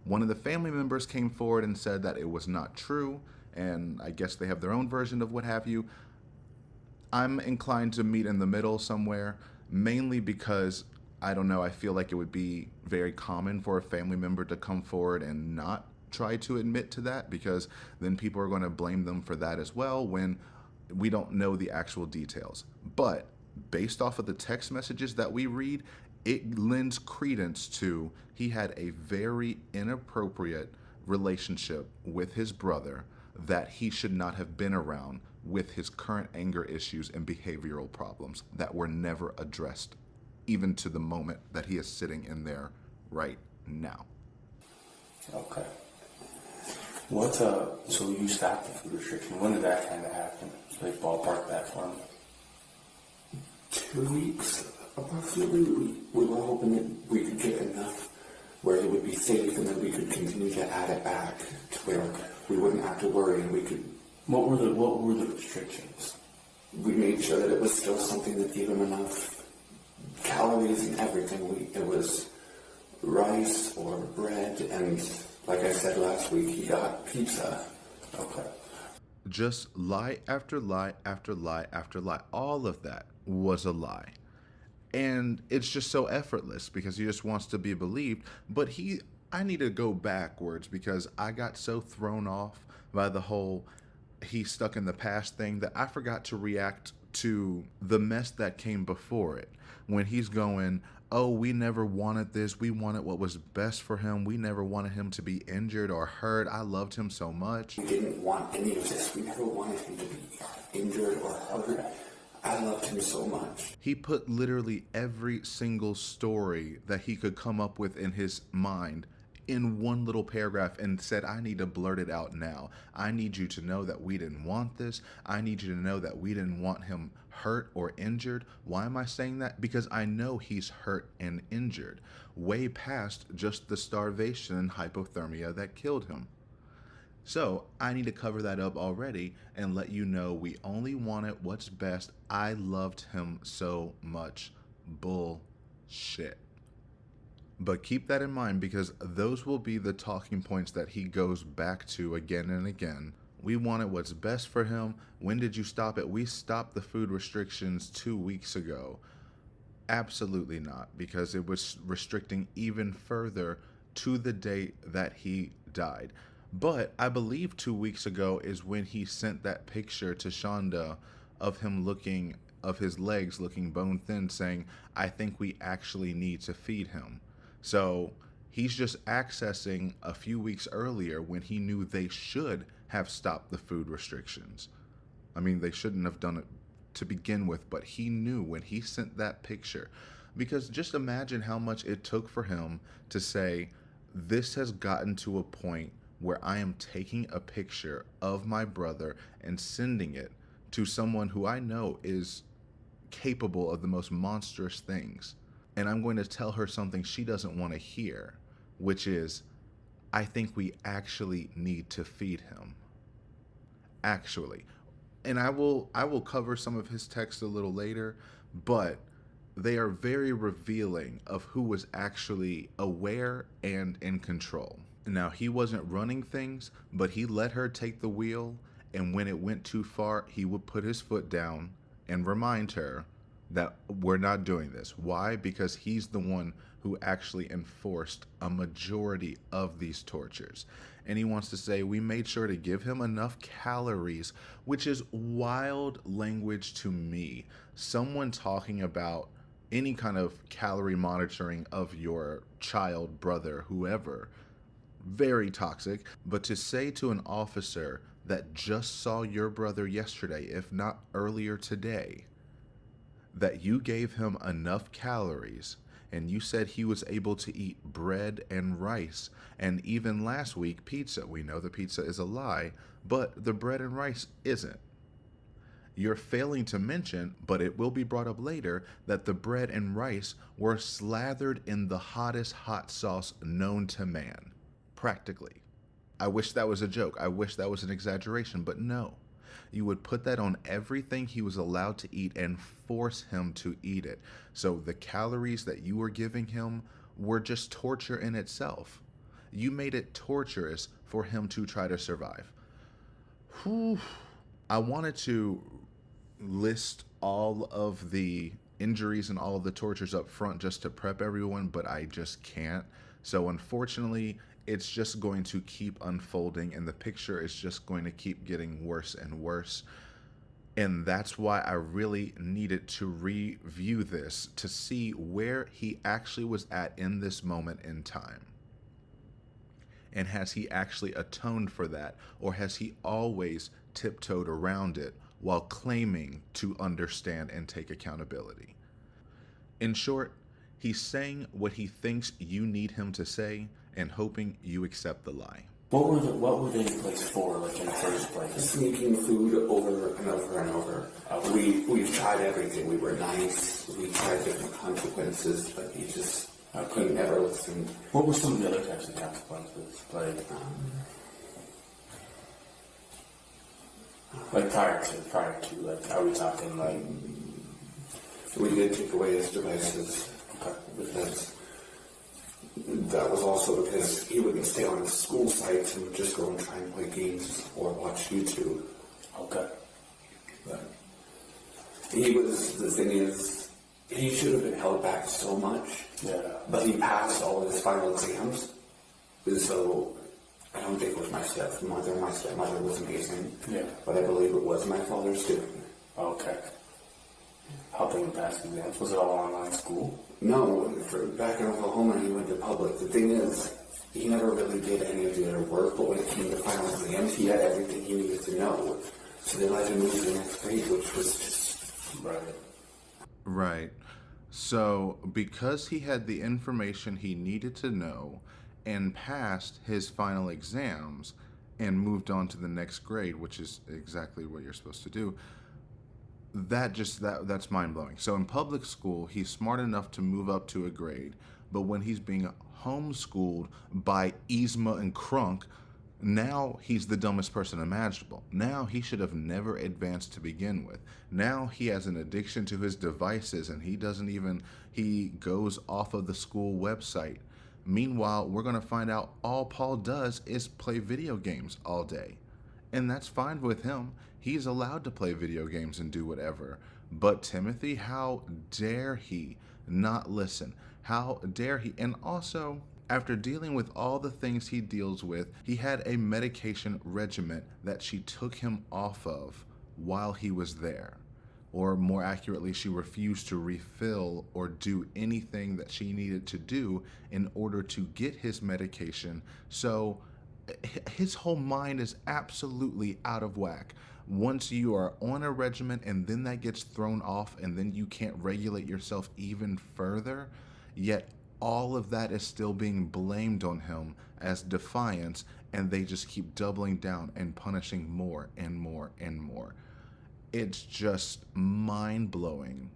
One of the family members came forward and said that it was not true, and I guess they have their own version of what have you. I'm inclined to meet in the middle somewhere, mainly because I don't know, I feel like it would be very common for a family member to come forward and not try to admit to that, because then people are going to blame them for that as well when we don't know the actual details. But based off of the text messages that we read, it lends credence to he had a very inappropriate relationship with his brother that he should not have been around, with his current anger issues and behavioral problems that were never addressed, even to the moment that he is sitting in there right now. Okay. So you stopped the food restriction. When did that kind of happen? Like, ballpark that for me. 2 weeks, approximately. We were hoping that we could get enough where it would be safe, and then we could continue to add it back to where we wouldn't have to worry, and we could... What were the restrictions? We made sure that it was still something that gave him enough calories and everything. It was rice or bread, and like I said last week, he got pizza. Okay. Just lie after lie after lie after lie. All of that was a lie. And it's just so effortless because he just wants to be believed. But I need to go backwards because I got so thrown off by the whole, he's stuck in the past thing that I forgot to react to the mess that came before it. When he's going, oh, we never wanted this. We wanted what was best for him. We never wanted him to be injured or hurt. I loved him so much. We didn't want any of this. We never wanted him to be injured or hurt. I loved him so much. He put literally every single story that he could come up with in his mind in one little paragraph and said, I need to blurt it out now. I need you to know that we didn't want this. I need you to know that we didn't want him hurt or injured. Why am I saying that? Because I know he's hurt and injured, way past just the starvation and hypothermia that killed him. So I need to cover that up already and let you know we only wanted what's best. I loved him so much. Bullshit. But keep that in mind, because those will be the talking points that he goes back to again and again. We wanted what's best for him. When did you stop it? We stopped the food restrictions 2 weeks ago. Absolutely not, because it was restricting even further to the date that he died. But I believe 2 weeks ago is when he sent that picture to Shanda of him looking, of his legs looking bone thin, saying, I think we actually need to feed him. So he's just accessing a few weeks earlier when he knew they should have stopped the food restrictions. I mean, they shouldn't have done it to begin with, but he knew when he sent that picture. Because just imagine how much it took for him to say, this has gotten to a point where I am taking a picture of my brother and sending it to someone who I know is capable of the most monstrous things. And I'm going to tell her something she doesn't want to hear, which is, I think we actually need to feed him. Actually. And I will cover some of his text a little later, but they are very revealing of who was actually aware and in control. Now, he wasn't running things, but he let her take the wheel, and when it went too far, he would put his foot down and remind her that we're not doing this. Why? Because he's the one who actually enforced a majority of these tortures. And he wants to say, we made sure to give him enough calories, which is wild language to me. Someone talking about any kind of calorie monitoring of your child, brother, whoever, very toxic. But to say to an officer that just saw your brother yesterday, if not earlier today, that you gave him enough calories and you said he was able to eat bread and rice, and even last week pizza. We know the pizza is a lie, but the bread and rice isn't. You're failing to mention, but it will be brought up later, that the bread and rice were slathered in the hottest hot sauce known to man. Practically. I wish that was a joke. I wish that was an exaggeration, but no. You would put that on everything he was allowed to eat and force him to eat it. So the calories that you were giving him were just torture in itself. You made it torturous for him to try to survive. Whew. I wanted to list all of the injuries and all of the tortures up front just to prep everyone, but I just can't. So unfortunately, it's just going to keep unfolding, and the picture is just going to keep getting worse and worse. And that's why I really needed to review this to see where he actually was at in this moment in time. And has he actually atoned for that, or has he always tiptoed around it while claiming to understand and take accountability? In short, he's saying what he thinks you need him to say and hoping you accept the lie. What were they in place for, like, in the first place? Sneaking food over and over and over. We've tried everything. We were nice. We tried different consequences, but he just couldn't never listen. What were some of the other types of consequences? Like prior to, like, are we talking, like... We did take away his devices. Okay. Because that was also because he wouldn't stay on his school sites and would just go and try and play games or watch YouTube. Okay. But the thing is, he should have been held back so much. Yeah. But he passed all of his final exams. And so I don't think it was my stepmother. My stepmother was amazing. Yeah. But I believe it was my father's doing. Okay. Helping him pass exams? Was it all online school? No, back in Oklahoma, he went to public. The thing is, he never really did any of the other work, but when it came to final exams, he had everything he needed to know. So they let him move to the next grade, which was just... Right. So, because he had the information he needed to know and passed his final exams and moved on to the next grade, which is exactly what you're supposed to do, that's mind-blowing. So in public school, he's smart enough to move up to a grade, but when he's being homeschooled by Yzma and Crunk, now he's the dumbest person imaginable. Now he should have never advanced to begin with. Now he has an addiction to his devices, and he goes off of the school website. Meanwhile, we're going to find out all Paul does is play video games all day. And that's fine with him. He's allowed to play video games and do whatever. But Timothy, how dare he not listen? How dare he? And also, after dealing with all the things he deals with, he had a medication regimen that she took him off of while he was there. Or more accurately, she refused to refill or do anything that she needed to do in order to get his medication. So his whole mind is absolutely out of whack. Once you are on a regimen and then that gets thrown off and then you can't regulate yourself even further, yet all of that is still being blamed on him as defiance, and they just keep doubling down and punishing more and more and more. It's just mind-blowing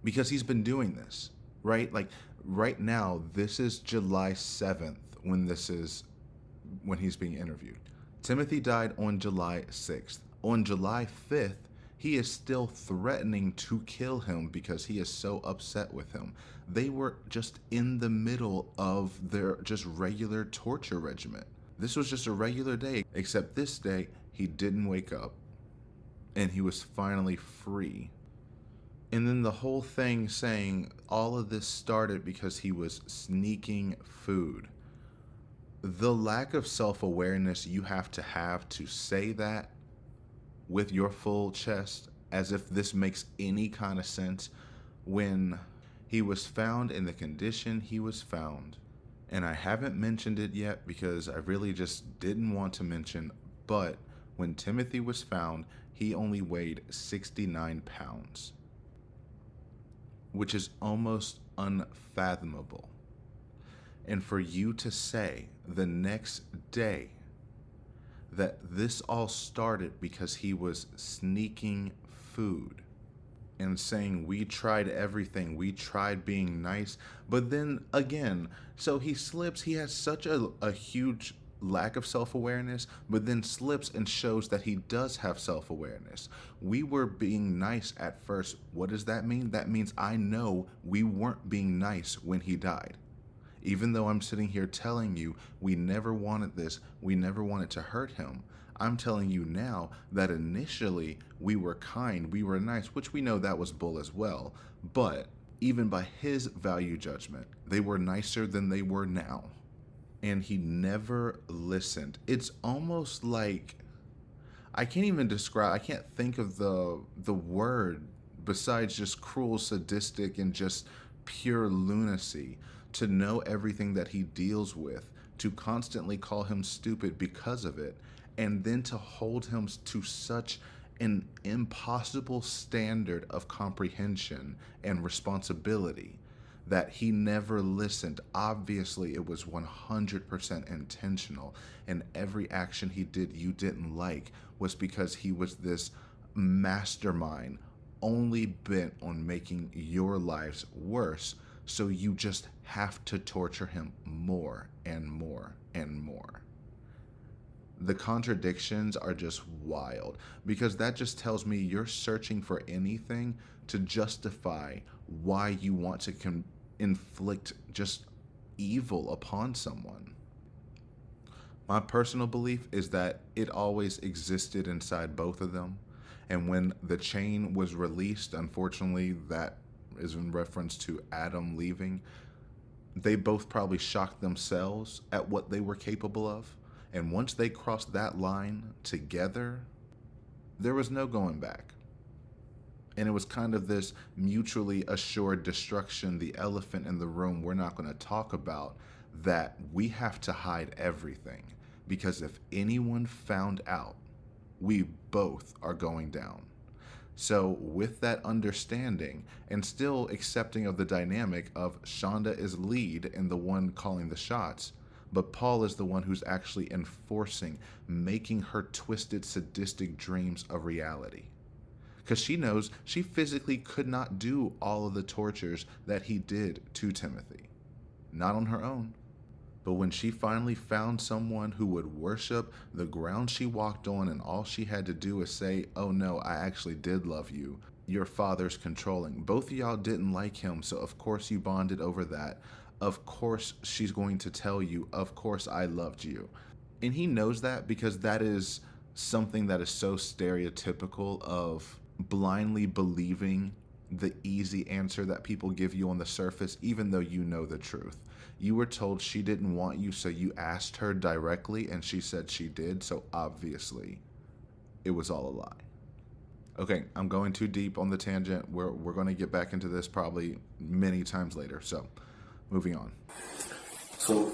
because he's been doing this, right? Like right now, this is July 7th when he's being interviewed. Timothy died on July 6th. On July 5th, he is still threatening to kill him because he is so upset with him. They were just in the middle of their just regular torture regimen. This was just a regular day, except this day, he didn't wake up and he was finally free. And then the whole thing saying all of this started because he was sneaking food. The lack of self-awareness you have to say that with your full chest, as if this makes any kind of sense, when he was found in the condition he was found. And I haven't mentioned it yet because I really just didn't want to mention, but when Timothy was found, he only weighed 69 pounds, which is almost unfathomable. And for you to say the next day that this all started because he was sneaking food and saying we tried everything, we tried being nice, but then again, so he slips, he has such a huge lack of self-awareness, but then slips and shows that he does have self-awareness. We were being nice at first. What does that mean? That means I know we weren't being nice when he died. Even though I'm sitting here telling you we never wanted this, we never wanted to hurt him, I'm telling you now that initially we were kind, we were nice, which we know that was bull as well. But even by his value judgment, they were nicer than they were now. And he never listened. It's almost like, I can't think of the word besides just cruel, sadistic, and just pure lunacy. To know everything that he deals with, to constantly call him stupid because of it, and then to hold him to such an impossible standard of comprehension and responsibility that he never listened. Obviously, it was 100% intentional, and every action he did you didn't like was because he was this mastermind only bent on making your lives worse. So you just have to torture him more and more and more. The contradictions are just wild, because that just tells me you're searching for anything to justify why you want to inflict just evil upon someone. My personal belief is that it always existed inside both of them. And when the chain was released, unfortunately, that is in reference to Adam leaving. They both probably shocked themselves at what they were capable of. And once they crossed that line together, there was no going back. And it was kind of this mutually assured destruction, the elephant in the room we're not going to talk about, that we have to hide everything. Because if anyone found out, we both are going down. So with that understanding and still accepting of the dynamic of Shanda is lead and the one calling the shots, but Paul is the one who's actually enforcing, making her twisted, sadistic dreams a reality. Because she knows she physically could not do all of the tortures that he did to Timothy. Not on her own. But when she finally found someone who would worship the ground she walked on and all she had to do is say, oh no, I actually did love you. Your father's controlling. Both of y'all didn't like him, so of course you bonded over that. Of course she's going to tell you, of course I loved you. And he knows that because that is something that is so stereotypical of blindly believing the easy answer that people give you on the surface, even though you know the truth. You were told she didn't want you, so you asked her directly, and she said she did, so obviously it was all a lie. Okay, I'm going too deep on the tangent. We're going to get back into this probably many times later, so moving on. So,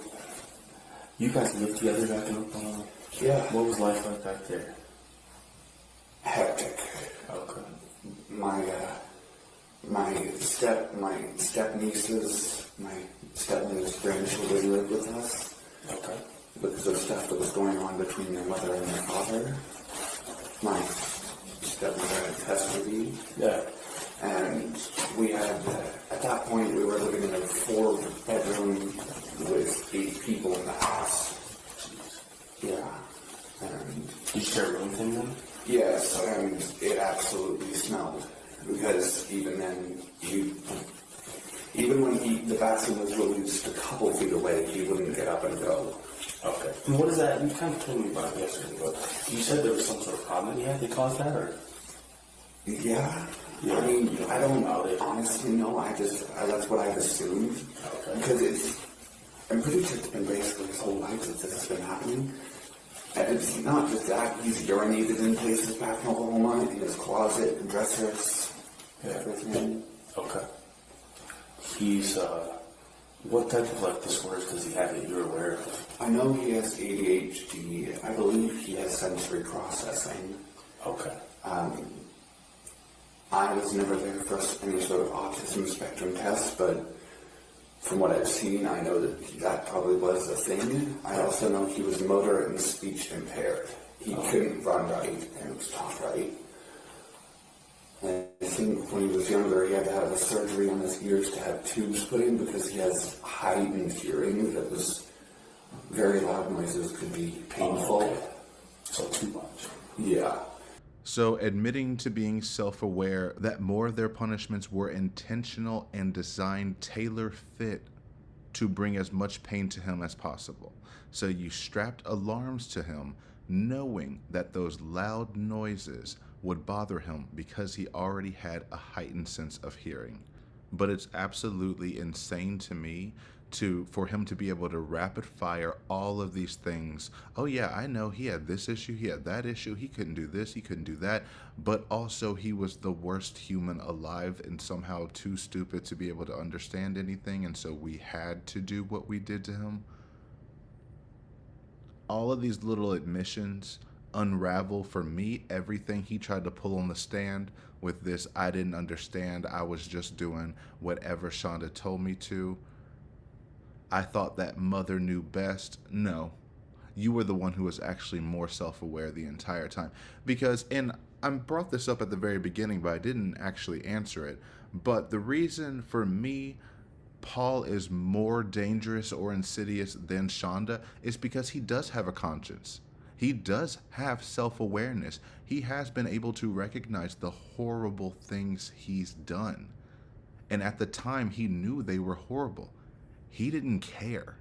you guys lived together back in Oklahoma? Yeah. What was life like back there? Hectic. Okay. My step nieces, my stepmother's grandchildren lived with us. Okay. Because of stuff that was going on between their mother and their father. My stepmother had custody. Yeah. And we had, at that point, we were living in a 4-bedroom with 8 people in the house. Yeah. And did you share anything then? Yes, and it absolutely smelled. Because even then, even when the vaccine was released a couple feet away, he wouldn't get up and go. Okay. And what is that? You kind of told me about it yesterday, but you said there was some sort of problem that you had that caused that, or? Yeah. I mean, I don't honestly know. That's what I've assumed. Okay. Because I'm pretty sure it's been basically his whole life that this has been happening. And it's not just that. He's urinated in places back in Oklahoma, in his closet, dressers, everything. Okay. He's, what type of disorders does he have that you're aware of? I know he has ADHD. I believe he has sensory processing. Okay. I was never there for any sort of autism spectrum test, but from what I've seen, I know that probably was a thing. I also know he was motor and speech impaired. He couldn't run right and was talk right. And I think when he was younger, he had to have a surgery on his ears to have tubes put in because he has heightened hearing that was very loud noises could be painful. Okay. So too much. Yeah. So admitting to being self-aware that more of their punishments were intentional and designed tailor-fit to bring as much pain to him as possible. So you strapped alarms to him knowing that those loud noises would bother him because he already had a heightened sense of hearing. But it's absolutely insane to me for him to be able to rapid fire all of these things. Oh yeah, I know he had this issue, he had that issue, he couldn't do this, he couldn't do that, but also he was the worst human alive and somehow too stupid to be able to understand anything, and so we had to do what we did to him. All of these little admissions unravel for me everything he tried to pull on the stand with this, I didn't understand, I was just doing whatever Shanda told me to. I thought that mother knew best. No, you were the one who was actually more self-aware the entire time. Because, and I brought this up at the very beginning, but I didn't actually answer it. But the reason for me, Paul is more dangerous or insidious than Shanda is because he does have a conscience. He does have self-awareness. He has been able to recognize the horrible things he's done. And at the time, he knew they were horrible. He didn't care.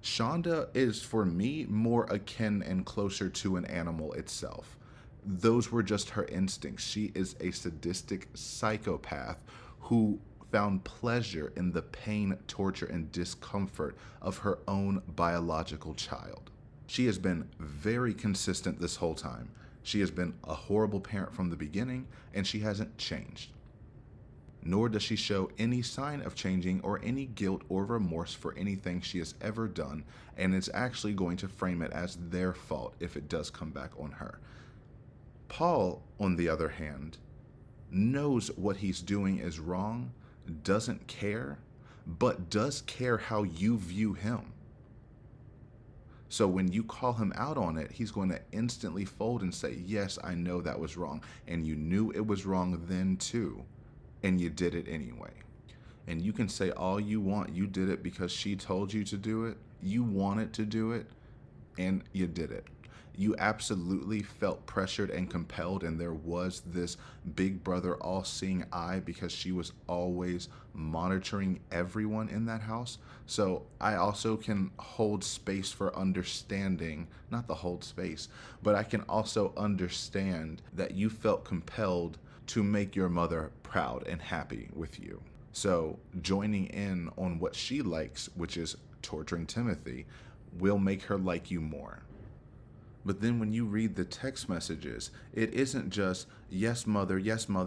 Shanda is, for me, more akin and closer to an animal itself. Those were just her instincts. She is a sadistic psychopath who found pleasure in the pain, torture, and discomfort of her own biological child. She has been very consistent this whole time. She has been a horrible parent from the beginning, and she hasn't changed. Nor does she show any sign of changing or any guilt or remorse for anything she has ever done, and is actually going to frame it as their fault if it does come back on her. Paul, on the other hand, knows what he's doing is wrong, doesn't care, but does care how you view him. So when you call him out on it, he's going to instantly fold and say, yes, I know that was wrong. And you knew it was wrong then too. And you did it anyway. And you can say all you want. You did it because she told you to do it. You wanted to do it. And you did it. You absolutely felt pressured and compelled, and there was this big brother all-seeing eye because she was always monitoring everyone in that house. So I also can hold space for understanding, not the hold space, but I can also understand that you felt compelled to make your mother proud and happy with you. So joining in on what she likes, which is torturing Timothy, will make her like you more. But then when you read the text messages, it isn't just, yes, mother,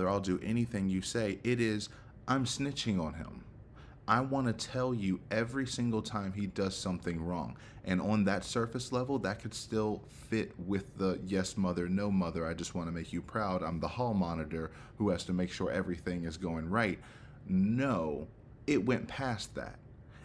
I'll do anything you say. It is, I'm snitching on him. I want to tell you every single time he does something wrong. And on that surface level, that could still fit with the, yes, mother, no, mother, I just want to make you proud. I'm the hall monitor who has to make sure everything is going right. No, it went past that.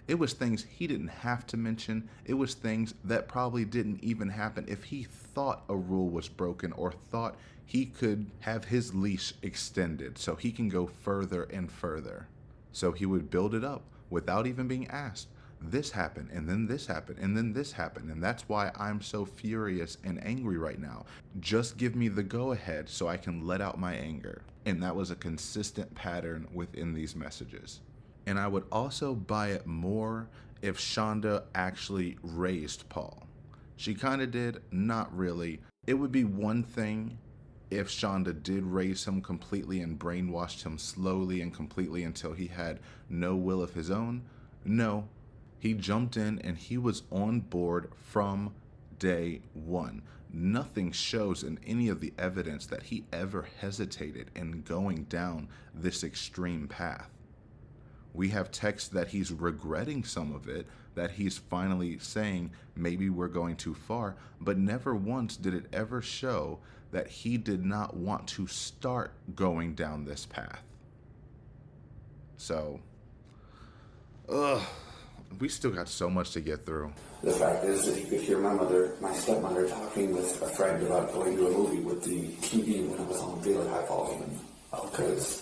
It was things he didn't have to mention. It was things that probably didn't even happen if he thought a rule was broken or thought he could have his leash extended so he can go further and further. So he would build it up without even being asked. This happened, and then this happened, and then this happened. And that's why I'm so furious and angry right now. Just give me the go-ahead so I can let out my anger. And that was a consistent pattern within these messages. And I would also buy it more if Shanda actually raised Paul. She kind of did, not really. It would be one thing if Shanda did raise him completely and brainwashed him slowly and completely until he had no will of his own. No, he jumped in and he was on board from day one. Nothing shows in any of the evidence that he ever hesitated in going down this extreme path. We have text that he's regretting some of it, that he's finally saying maybe we're going too far, but never once did it ever show that he did not want to start going down this path. So, we still got so much to get through. The fact is that he could hear my stepmother, talking with a friend about going to a movie with the TV when it was on really high volume. Because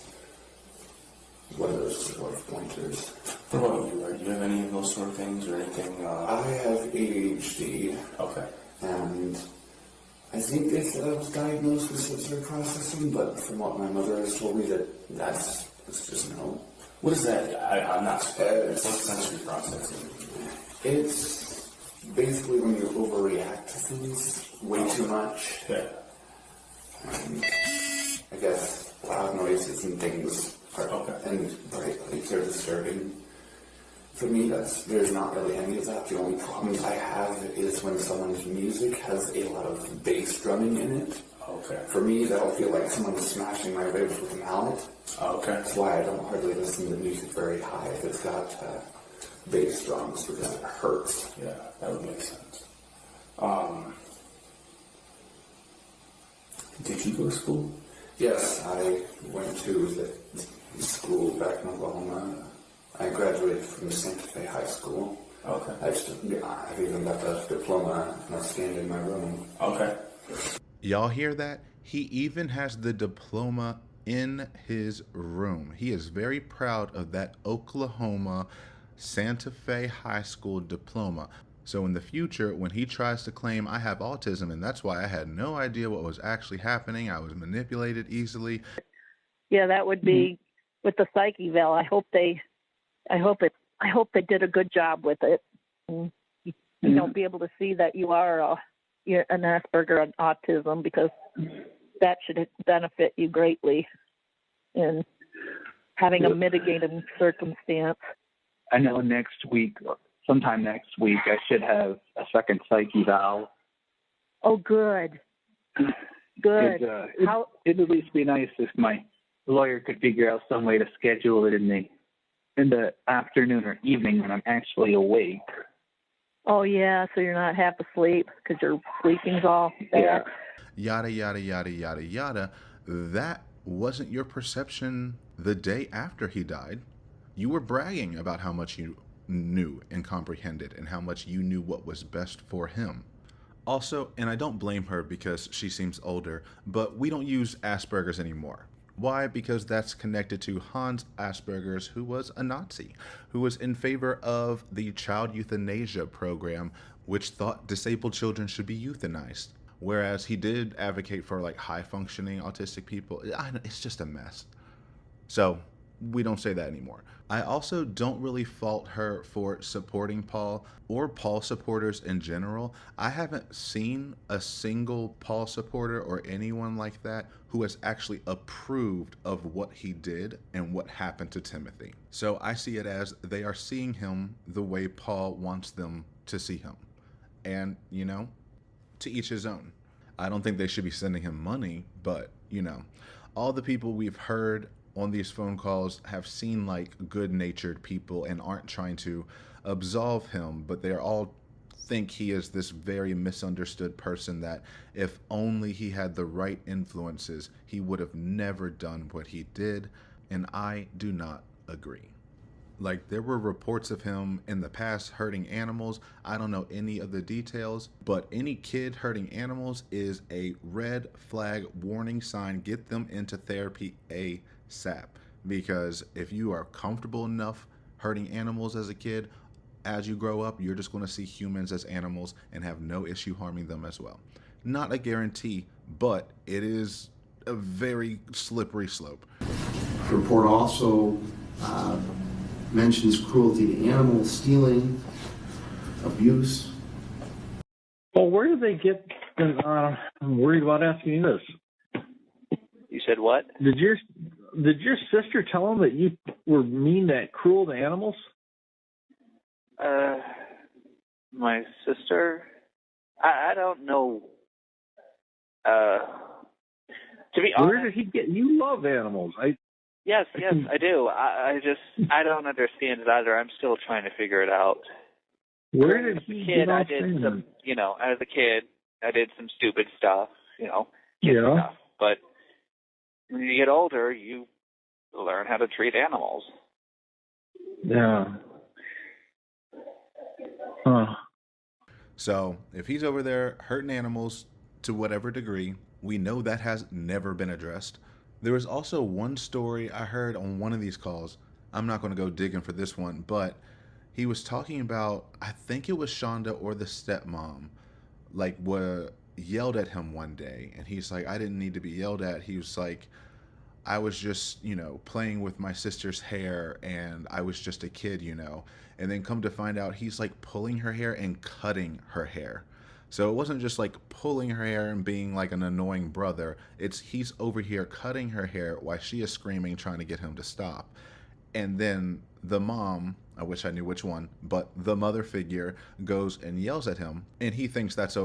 one of those sort of pointers. What about you? Do you have any of those sort of things or anything? I have ADHD. Okay. And I think they said I was diagnosed with sensory processing, but from what my mother has told me, that's just no. What is that? I'm not what's sensory processing? It's basically when you overreact to things way too much. Yeah. And I guess loud noises and things and bright lights are disturbing. For me, there's not really any of that. The only problems I have is when someone's music has a lot of bass drumming in it. Okay. For me, that'll feel like someone's smashing my ribs with a mallet. Okay. That's why I don't hardly listen to music very high if it's got bass drums, because it hurts. Yeah, that would make sense. Did you go to school? Yes, I went to the school back in Oklahoma. I graduated from Santa Fe High School. Okay. I've even got a diploma and I stand in my room. Okay. Y'all hear that? He even has the diploma in his room. He is very proud of that Oklahoma Santa Fe High School diploma. So in the future, when he tries to claim I have autism and that's why I had no idea what was actually happening, I was manipulated easily. Yeah, that would be with the psych eval. I hope they did a good job with it. And you don't be able to see that you're an Asperger and autism, because that should benefit you greatly in having a mitigating circumstance. I know next week, sometime next week, I should have a second psych eval. Oh, good. Good. It'd at least be nice if my lawyer could figure out some way to schedule it in the afternoon or evening when I'm actually awake. Oh, yeah, so you're not half asleep because your sleeping's all bad. Yada, yada, yada, yada, yada. That wasn't your perception the day after he died. You were bragging about how much you knew and comprehended and how much you knew what was best for him. Also, and I don't blame her because she seems older, but we don't use Asperger's anymore. Why? Because that's connected to Hans Asperger's, who was a Nazi, who was in favor of the child euthanasia program, which thought disabled children should be euthanized. Whereas he did advocate for like high-functioning autistic people. It's just a mess. So we don't say that anymore. I also don't really fault her for supporting Paul or Paul supporters in general. I haven't seen a single Paul supporter or anyone like that who has actually approved of what he did and what happened to Timothy. So I see it as they are seeing him the way Paul wants them to see him. And, you know, to each his own. I don't think they should be sending him money, but, you know, all the people we've heard on these phone calls have seemed like good-natured people and aren't trying to absolve him, but they all think he is this very misunderstood person that if only he had the right influences, he would have never done what he did, and I do not agree. Like, there were reports of him in the past hurting animals. I don't know any of the details, but any kid hurting animals is a red flag warning sign. Get them into therapy ASAP. Because if you are comfortable enough hurting animals as a kid, as you grow up, you're just going to see humans as animals and have no issue harming them as well. Not a guarantee, but it is a very slippery slope. The report also mentions cruelty to animals, stealing, abuse. Well, where did they get? I'm worried about asking you this. You said what? Did your sister tell him that you were mean, that cruel to animals? My sister? I don't know. To be honest, where did he get? You love animals. Yes, I do. I don't understand it either. I'm still trying to figure it out. Where did he get off saying? As a kid, I did some stupid stuff, kid stuff. But when you get older, you learn how to treat animals. Yeah. Huh. So, if he's over there hurting animals to whatever degree, we know that has never been addressed. There was also one story I heard on one of these calls. I'm not going to go digging for this one, but he was talking about, I think it was Shanda or the stepmom, like, yelled at him one day. And he's like, I didn't need to be yelled at. He was like, I was just, playing with my sister's hair and I was just a kid, And then come to find out he's like pulling her hair and cutting her hair. So it wasn't just like pulling her hair and being like an annoying brother. It's he's over here cutting her hair while she is screaming, trying to get him to stop. And then the mom, I wish I knew which one, but the mother figure goes and yells at him, and he thinks that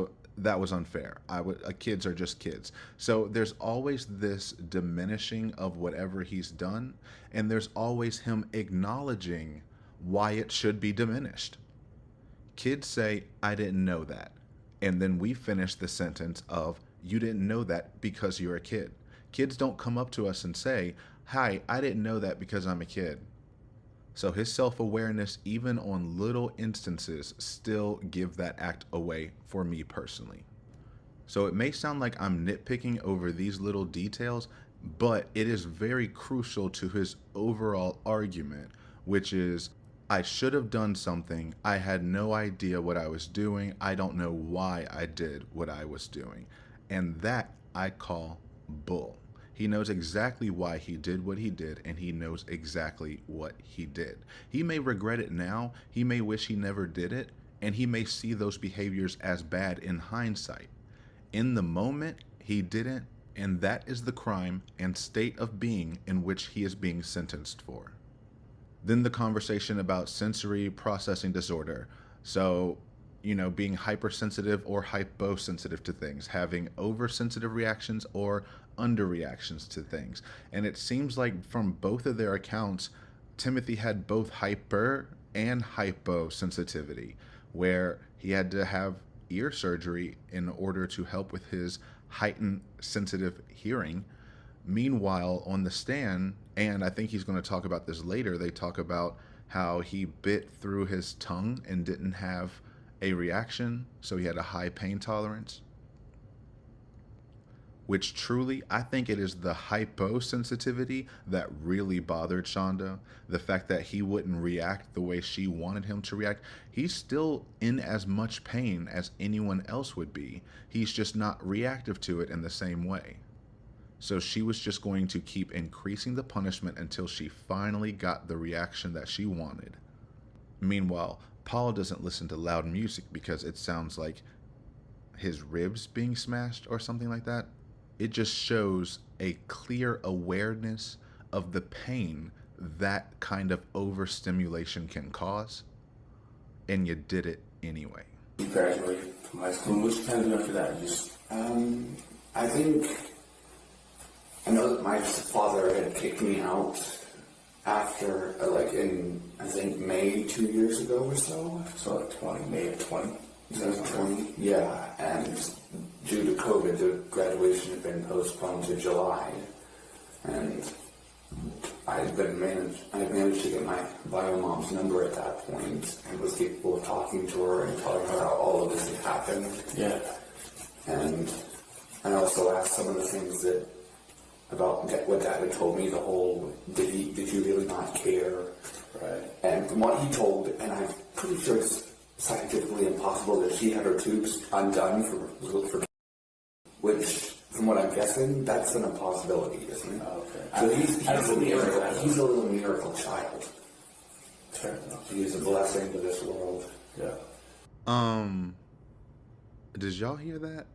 was unfair. Kids are just kids. So there's always this diminishing of whatever he's done, and there's always him acknowledging why it should be diminished. Kids say, I didn't know that. And then we finish the sentence of, you didn't know that because you're a kid. Kids don't come up to us and say, hi, I didn't know that because I'm a kid. So his self-awareness, even on little instances, still give that act away for me personally. So it may sound like I'm nitpicking over these little details, but it is very crucial to his overall argument, which is, I should have done something. I had no idea what I was doing. I don't know why I did what I was doing. And that I call bull. He knows exactly why he did what he did, and he knows exactly what he did. He may regret it now. He may wish he never did it, and he may see those behaviors as bad in hindsight. In the moment, he didn't, and that is the crime and state of being in which he is being sentenced for. Then the conversation about sensory processing disorder. So, being hypersensitive or hyposensitive to things, having oversensitive reactions or underreactions to things. And it seems like from both of their accounts, Timothy had both hyper and hyposensitivity, where he had to have ear surgery in order to help with his heightened sensitive hearing. Meanwhile, on the stand, and I think he's going to talk about this later, they talk about how he bit through his tongue and didn't have a reaction, so he had a high pain tolerance. Which truly, I think it is the hyposensitivity that really bothered Shanda. The fact that he wouldn't react the way she wanted him to react. He's still in as much pain as anyone else would be. He's just not reactive to it in the same way. So she was just going to keep increasing the punishment until she finally got the reaction that she wanted. Meanwhile, Paul doesn't listen to loud music because it sounds like his ribs being smashed or something like that. It just shows a clear awareness of the pain that kind of overstimulation can cause, and you did it anyway. You graduated from high school. What you kind of do after that? I know that my father had kicked me out after, in, I think, May 2 years ago or so. So May of 20. 2020, yeah, and due to COVID, the graduation had been postponed to July, and I had managed to get my bio mom's number at that point, and was capable of talking to her and telling her how all of this had happened. Yeah. And I also asked some of the things about what Dad had told me, the whole, did you really not care? Right. And from what he told, and I'm pretty sure it's scientifically impossible that she had her tubes undone for which, from what I'm guessing, that's an impossibility, isn't it? Okay. So he's a little miracle child. Fair enough. He's a blessing to this world. Yeah. Did y'all hear that?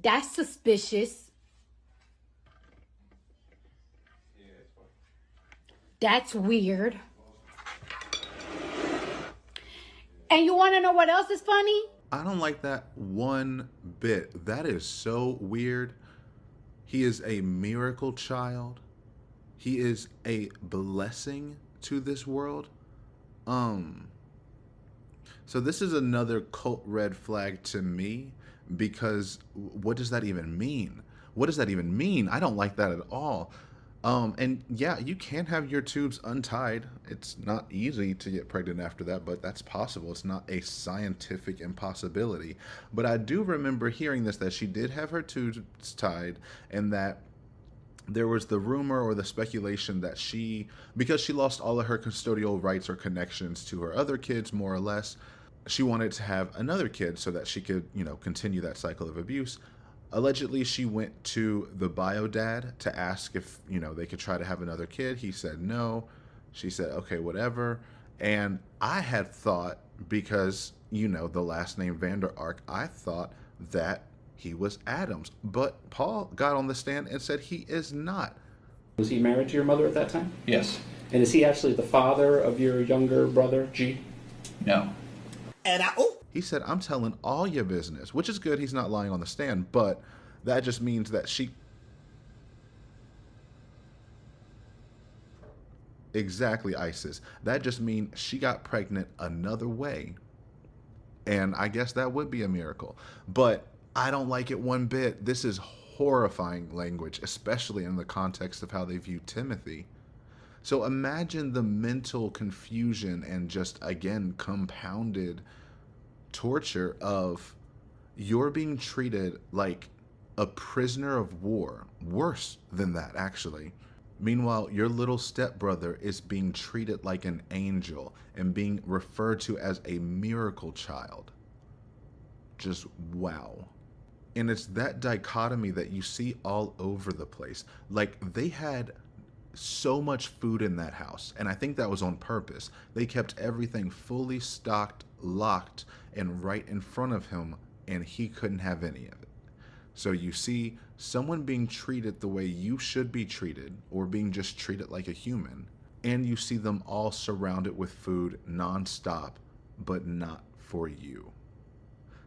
That's suspicious. That's weird. And you want to know what else is funny? I don't like that one bit. That is so weird. He is a miracle child. He is a blessing to this world. So this is another cult red flag to me, because what does that even mean? What does that even mean? I don't like that at all. And yeah, you can have your tubes untied. It's not easy to get pregnant after that, but that's possible. It's not a scientific impossibility. But I do remember hearing this, that she did have her tubes tied, and that there was the rumor or the speculation that because she lost all of her custodial rights or connections to her other kids, more or less, she wanted to have another kid so that she could, continue that cycle of abuse. Allegedly, she went to the bio dad to ask if, they could try to have another kid. He said no. She said, okay, whatever. And I had thought, because, the last name Vander Ark, I thought that he was Adams. But Paul got on the stand and said he is not. Was he married to your mother at that time? Yes. And is he actually the father of your younger brother, G? No. And He said, I'm telling all your business, which is good. He's not lying on the stand, but that just means that exactly, ISIS. That just means she got pregnant another way. And I guess that would be a miracle. But I don't like it one bit. This is horrifying language, especially in the context of how they view Timothy. So imagine the mental confusion and just, again, compounded torture of you're being treated like a prisoner of war. Worse than that, actually. Meanwhile, your little stepbrother is being treated like an angel and being referred to as a miracle child. Just wow. And it's that dichotomy that you see all over the place. Like, they had so much food in that house, and I think that was on purpose. They kept everything fully stocked, locked, and right in front of him, and he couldn't have any of it. So you see someone being treated the way you should be treated, or being just treated like a human, and you see them all surrounded with food nonstop, but not for you.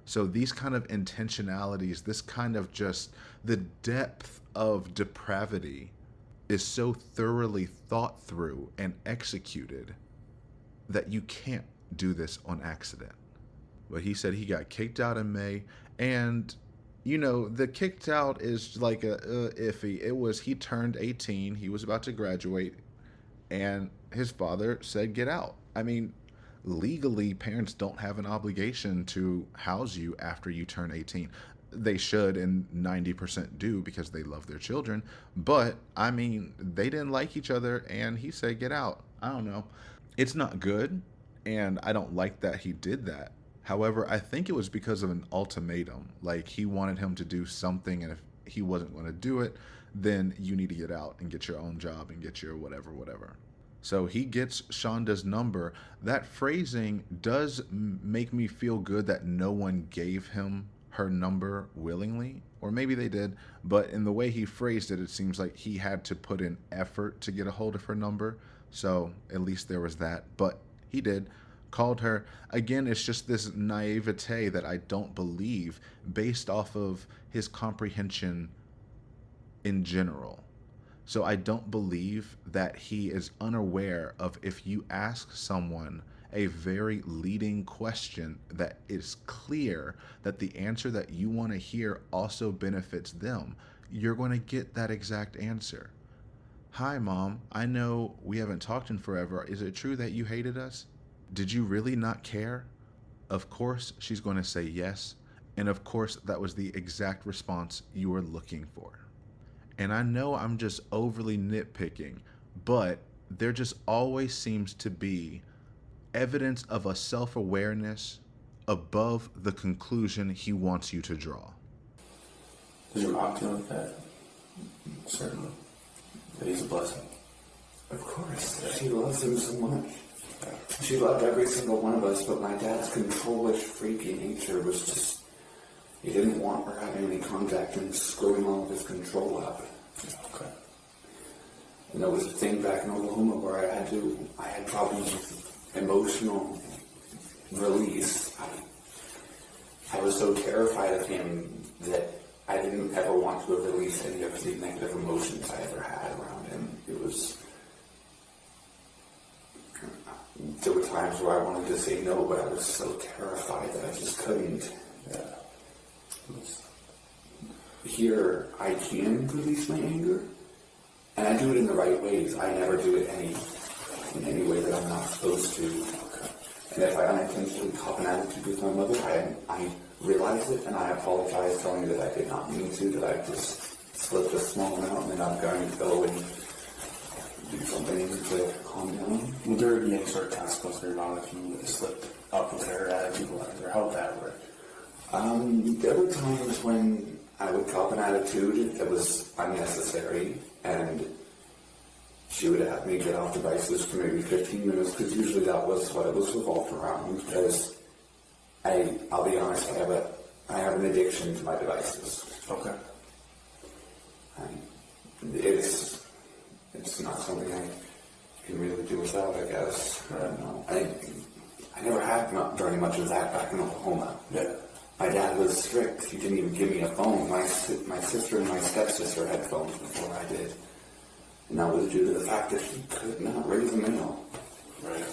So these kind of intentionalities, this kind of just the depth of depravity is so thoroughly thought through and executed that you can't do this on accident. But he said he got kicked out in May, and you know, the kicked out is like a iffy. It was, he turned 18, he was about to graduate, and his father said, get out. I mean, legally, parents don't have an obligation to house you after you turn 18. They should, and 90% do, because they love their children. But, I mean, they didn't like each other, and he said, get out. I don't know. It's not good, and I don't like that he did that. However, I think it was because of an ultimatum. Like, he wanted him to do something, and if he wasn't going to do it, then you need to get out and get your own job and get your whatever. So he gets Shanda's number. That phrasing does make me feel good that no one gave him her number willingly, or maybe they did, but in the way he phrased it, it seems like he had to put in effort to get a hold of her number. So at least there was that, but he did. Called her. Again, it's just this naivete that I don't believe based off of his comprehension in general. So I don't believe that he is unaware of, if you ask someone a very leading question that is clear that the answer that you want to hear also benefits them, you're going to get that exact answer. Hi, Mom. I know we haven't talked in forever. Is it true that you hated us? Did you really not care? Of course, she's going to say yes. And of course, that was the exact response you were looking for. And I know I'm just overly nitpicking, but there just always seems to be evidence of a self-awareness above the conclusion he wants you to draw. Does your mom feel like that? Certainly. That he's a blessing. Of course. She loves him so much. She loved every single one of us, but my dad's controllish, freaky nature was just, he didn't want her having any contact and screwing all of his control up. Okay. And there was a thing back in Oklahoma where I had problems with emotional release. I was so terrified of him that I didn't ever want to release any of the negative emotions I ever had around him. There were times where I wanted to say no, but I was so terrified that I just couldn't. Here, I can release my anger, and I do it in the right ways. I never do it in any way that I'm not supposed to. And if I unintentionally cop an attitude with my mother, I realize it, and I apologize, telling her that I did not mean to, that I just slipped a small amount, and then I'm going to go and do something to calm down. Would there be any sort of consequence for your mom if you slipped up with her attitude, or how would that work? There were times when I would cop an attitude that was unnecessary, and she would have me get off devices for maybe 15 minutes, because usually that was what it was revolved around, because I'll be honest, I have an addiction to my devices. Okay. It's not something I can really do without, I guess. I don't know. I never had very much of that back in Oklahoma. Yeah. My dad was strict. He didn't even give me a phone. My sister and my stepsister had phones before I did. And that was due to the fact that he could not raise a male. Right.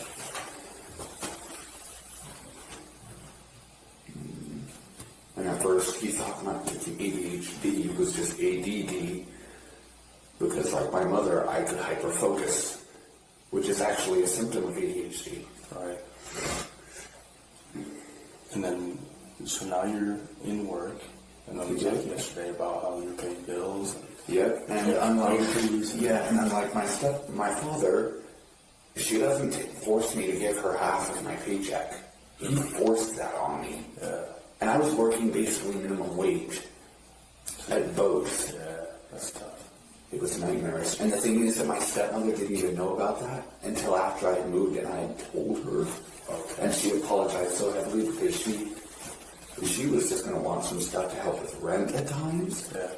And at first he thought my ADHD was just ADD, because like my mother, I could hyperfocus, which is actually a symptom of ADHD. Right. And then, so now you're in work, and then we talked yesterday about how you're paying bills. Yep, and unlike my father, she doesn't force me to give her half of my paycheck. He forced that on me. Yeah. And I was working basically minimum wage at both. Yeah, that's tough. It was nightmarish. And the thing is that my stepmother didn't even know about that until after I had moved and I had told her. Okay. And she apologized so heavily because She was just going to want some stuff to help with rent at times. Yeah.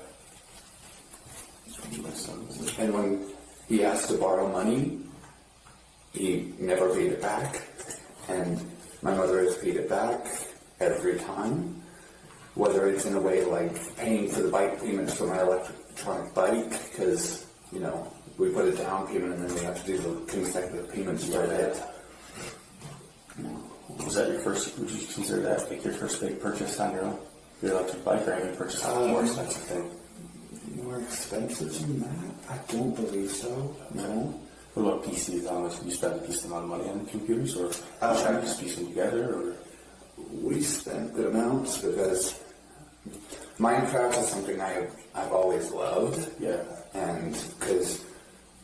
And when he asked to borrow money, he never paid it back. And my mother has paid it back every time. Whether it's in a way like paying for the bike payments for my electronic bike, because, you know, we put a down payment and then we have to do the consecutive payments for it. Was that your first, would you consider that like your first big purchase on your own? Your electric bike, or have you purchased a more expensive thing? More expensive than that? I don't believe so, no. What about PCs? How much you spend a decent amount of money on computers, or trying to just piece them together, or? We spent good amounts because Minecraft is something I've always loved. Yeah. And because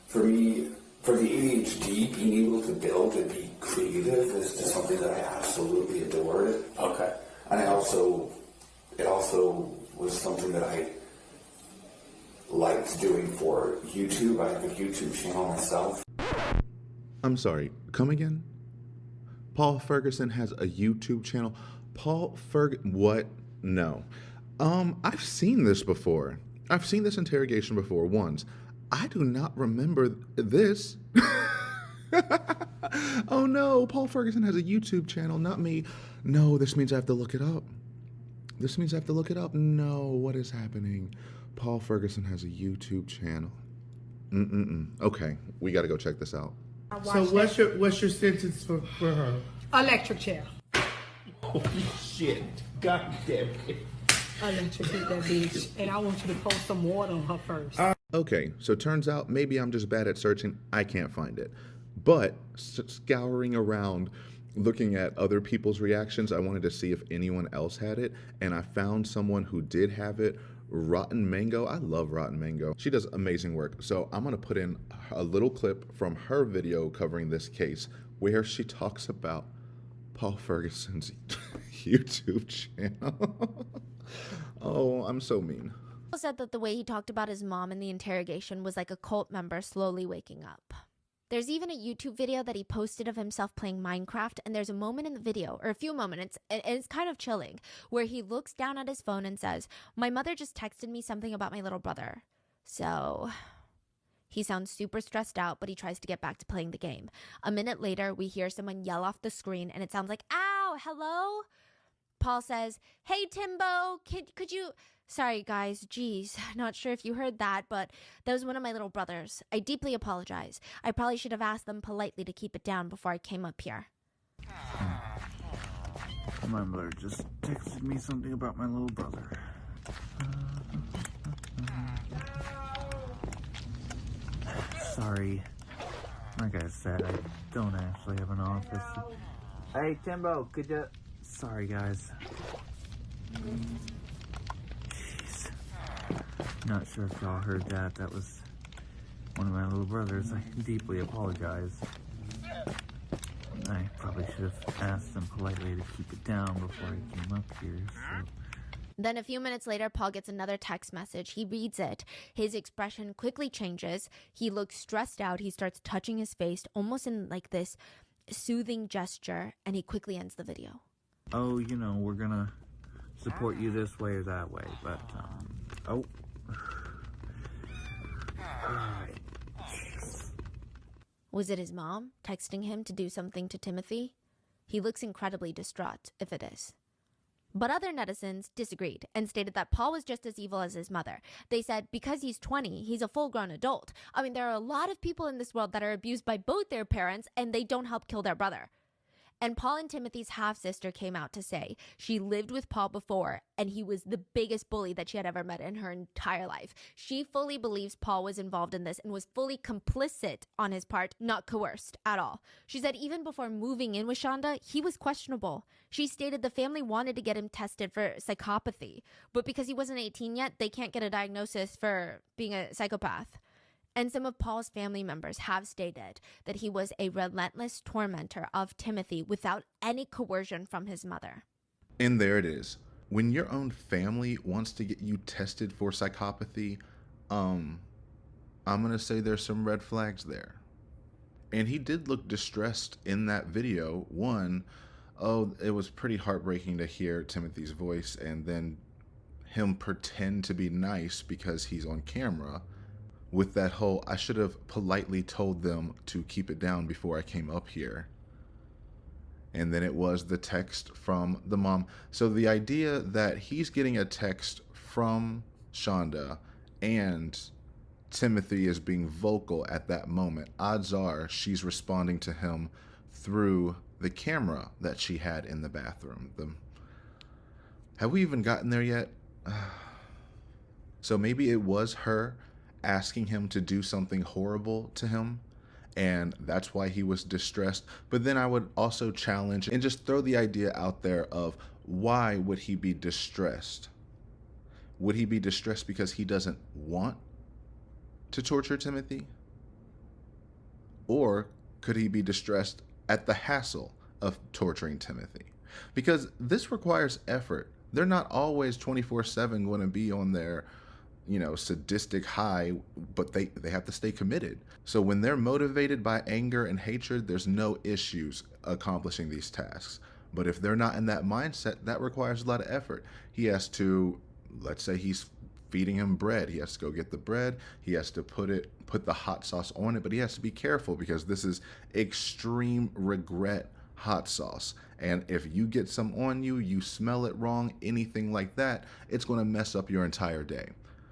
for me, for the ADHD, being able to build and be creative is just something that I absolutely adored. Okay. And it also was something that I liked doing for YouTube. I have a YouTube channel myself. I'm sorry, come again? Paul Ferguson has a YouTube channel. What? No. I've seen this before. I've seen this interrogation before once. I do not remember this. Oh no, Paul Ferguson has a YouTube channel, not me. No, this means I have to look it up. No, what is happening? Paul Ferguson has a YouTube channel. Okay, we got to go check this out. So what's your sentence for her? Electric chair. Holy shit. God damn it. Electrocute that bitch. And I want you to pour some water on her first. Okay, so turns out maybe I'm just bad at searching. I can't find it. But scouring around, looking at other people's reactions, I wanted to see if anyone else had it. And I found someone who did have it. Rotten Mango. I love Rotten Mango. She does amazing work. So I'm going to put in a little clip from her video covering this case where she talks about Paul Ferguson's YouTube channel. Oh, I'm so mean. Paul said that the way he talked about his mom in the interrogation was like a cult member slowly waking up. There's even a YouTube video that he posted of himself playing Minecraft, and there's a moment in the video, or a few moments, and it's kind of chilling, where he looks down at his phone and says, "My mother just texted me something about my little brother." So he sounds super stressed out, but he tries to get back to playing the game. A minute later, we hear someone yell off the screen, and it sounds like, "Ow, hello?" Paul says, "Hey, Timbo, could you..." Sorry, guys, geez, not sure if you heard that, but that was one of my little brothers. I deeply apologize. I probably should have asked them politely to keep it down before I came up here. My mother just texted me something about my little brother. Sorry. Like I said, I don't actually have an office. Hey, Timbo, could you... Sorry, guys. Jeez. Not sure if y'all heard that. That was one of my little brothers. I deeply apologize. I probably should have asked them politely to keep it down before I came up here, so... Then a few minutes later, Paul gets another text message. He reads it. His expression quickly changes. He looks stressed out. He starts touching his face, almost in like this soothing gesture, and he quickly ends the video. Oh, you know, we're gonna support you this way or that way, but, oh. Alright. Was it his mom texting him to do something to Timothy? He looks incredibly distraught, if it is. But other netizens disagreed and stated that Paul was just as evil as his mother. They said because he's 20, he's a full-grown adult. I mean, there are a lot of people in this world that are abused by both their parents and they don't help kill their brother. And Paul and Timothy's half-sister came out to say she lived with Paul before and he was the biggest bully that she had ever met in her entire life. She fully believes Paul was involved in this and was fully complicit on his part, not coerced at all. She said even before moving in with Shanda, he was questionable. She stated the family wanted to get him tested for psychopathy, but because he wasn't 18 yet, they can't get a diagnosis for being a psychopath. And some of Paul's family members have stated that he was a relentless tormentor of Timothy without any coercion from his mother. And there it is. When your own family wants to get you tested for psychopathy, I'm going to say there's some red flags there. And he did look distressed in that video. One, Oh, it was pretty heartbreaking to hear Timothy's voice and then him pretend to be nice because he's on camera with that whole, I should have politely told them to keep it down before I came up here. And then it was the text from the mom. So the idea that he's getting a text from Shanda and Timothy is being vocal at that moment, odds are she's responding to him through the camera that she had in the bathroom. Have we even gotten there yet? So maybe it was her asking him to do something horrible to him, and that's why he was distressed. But then I would also challenge and just throw the idea out there of, why would he be distressed? Would he be distressed because he doesn't want to torture Timothy? Or could he be distressed at the hassle of torturing Timothy? Because this requires effort. They're not always 24/7 going to be on their, sadistic high, but they have to stay committed. So when they're motivated by anger and hatred, there's no issues accomplishing these tasks. But if they're not in that mindset, that requires a lot of effort. He has to, let's say he's feeding him bread. He has to go get the bread. He has to put the hot sauce on it, but he has to be careful because this is extreme regret hot sauce. And if you get some on you, you smell it wrong, anything like that, it's going to mess up your entire day.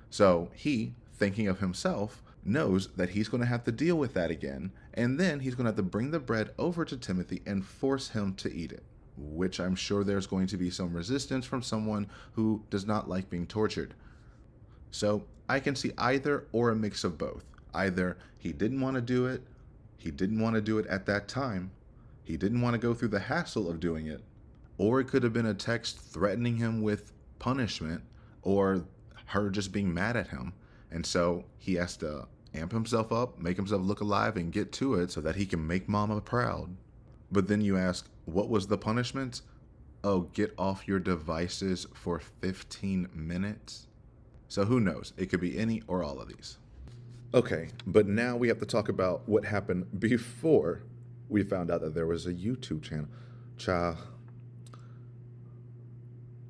So he, thinking of himself, knows that he's going to have to deal with that again. And then he's going to have to bring the bread over to Timothy and force him to eat it, which I'm sure there's going to be some resistance from someone who does not like being tortured. So I can see either or a mix of both. Either he didn't want to do it, he didn't want to do it at that time, he didn't want to go through the hassle of doing it, or it could have been a text threatening him with punishment, or her just being mad at him. And so he has to amp himself up, make himself look alive, and get to it so that he can make mama proud. But then you ask, what was the punishment? Oh, get off your devices for 15 minutes? So who knows? It could be any or all of these. Okay, but now we have to talk about what happened before we found out that there was a YouTube channel.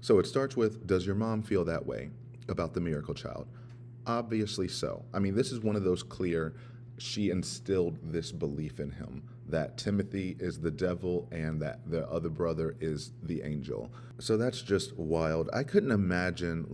So it starts with, does your mom feel that way about the miracle child? Obviously so. I mean, this is one of those clear, she instilled this belief in him that Timothy is the devil and that the other brother is the angel. So that's just wild. I couldn't imagine,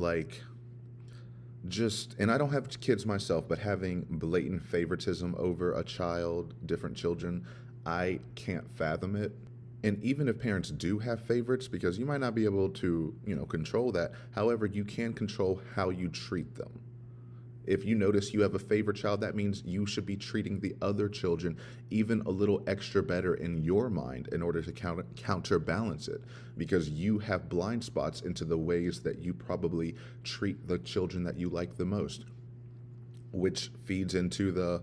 and I don't have kids myself, but having blatant favoritism over a child, different children, I can't fathom it. And even if parents do have favorites, because you might not be able to, control that. However, you can control how you treat them. If you notice you have a favorite child, that means you should be treating the other children even a little extra better in your mind in order to counterbalance it, because you have blind spots into the ways that you probably treat the children that you like the most, which feeds into the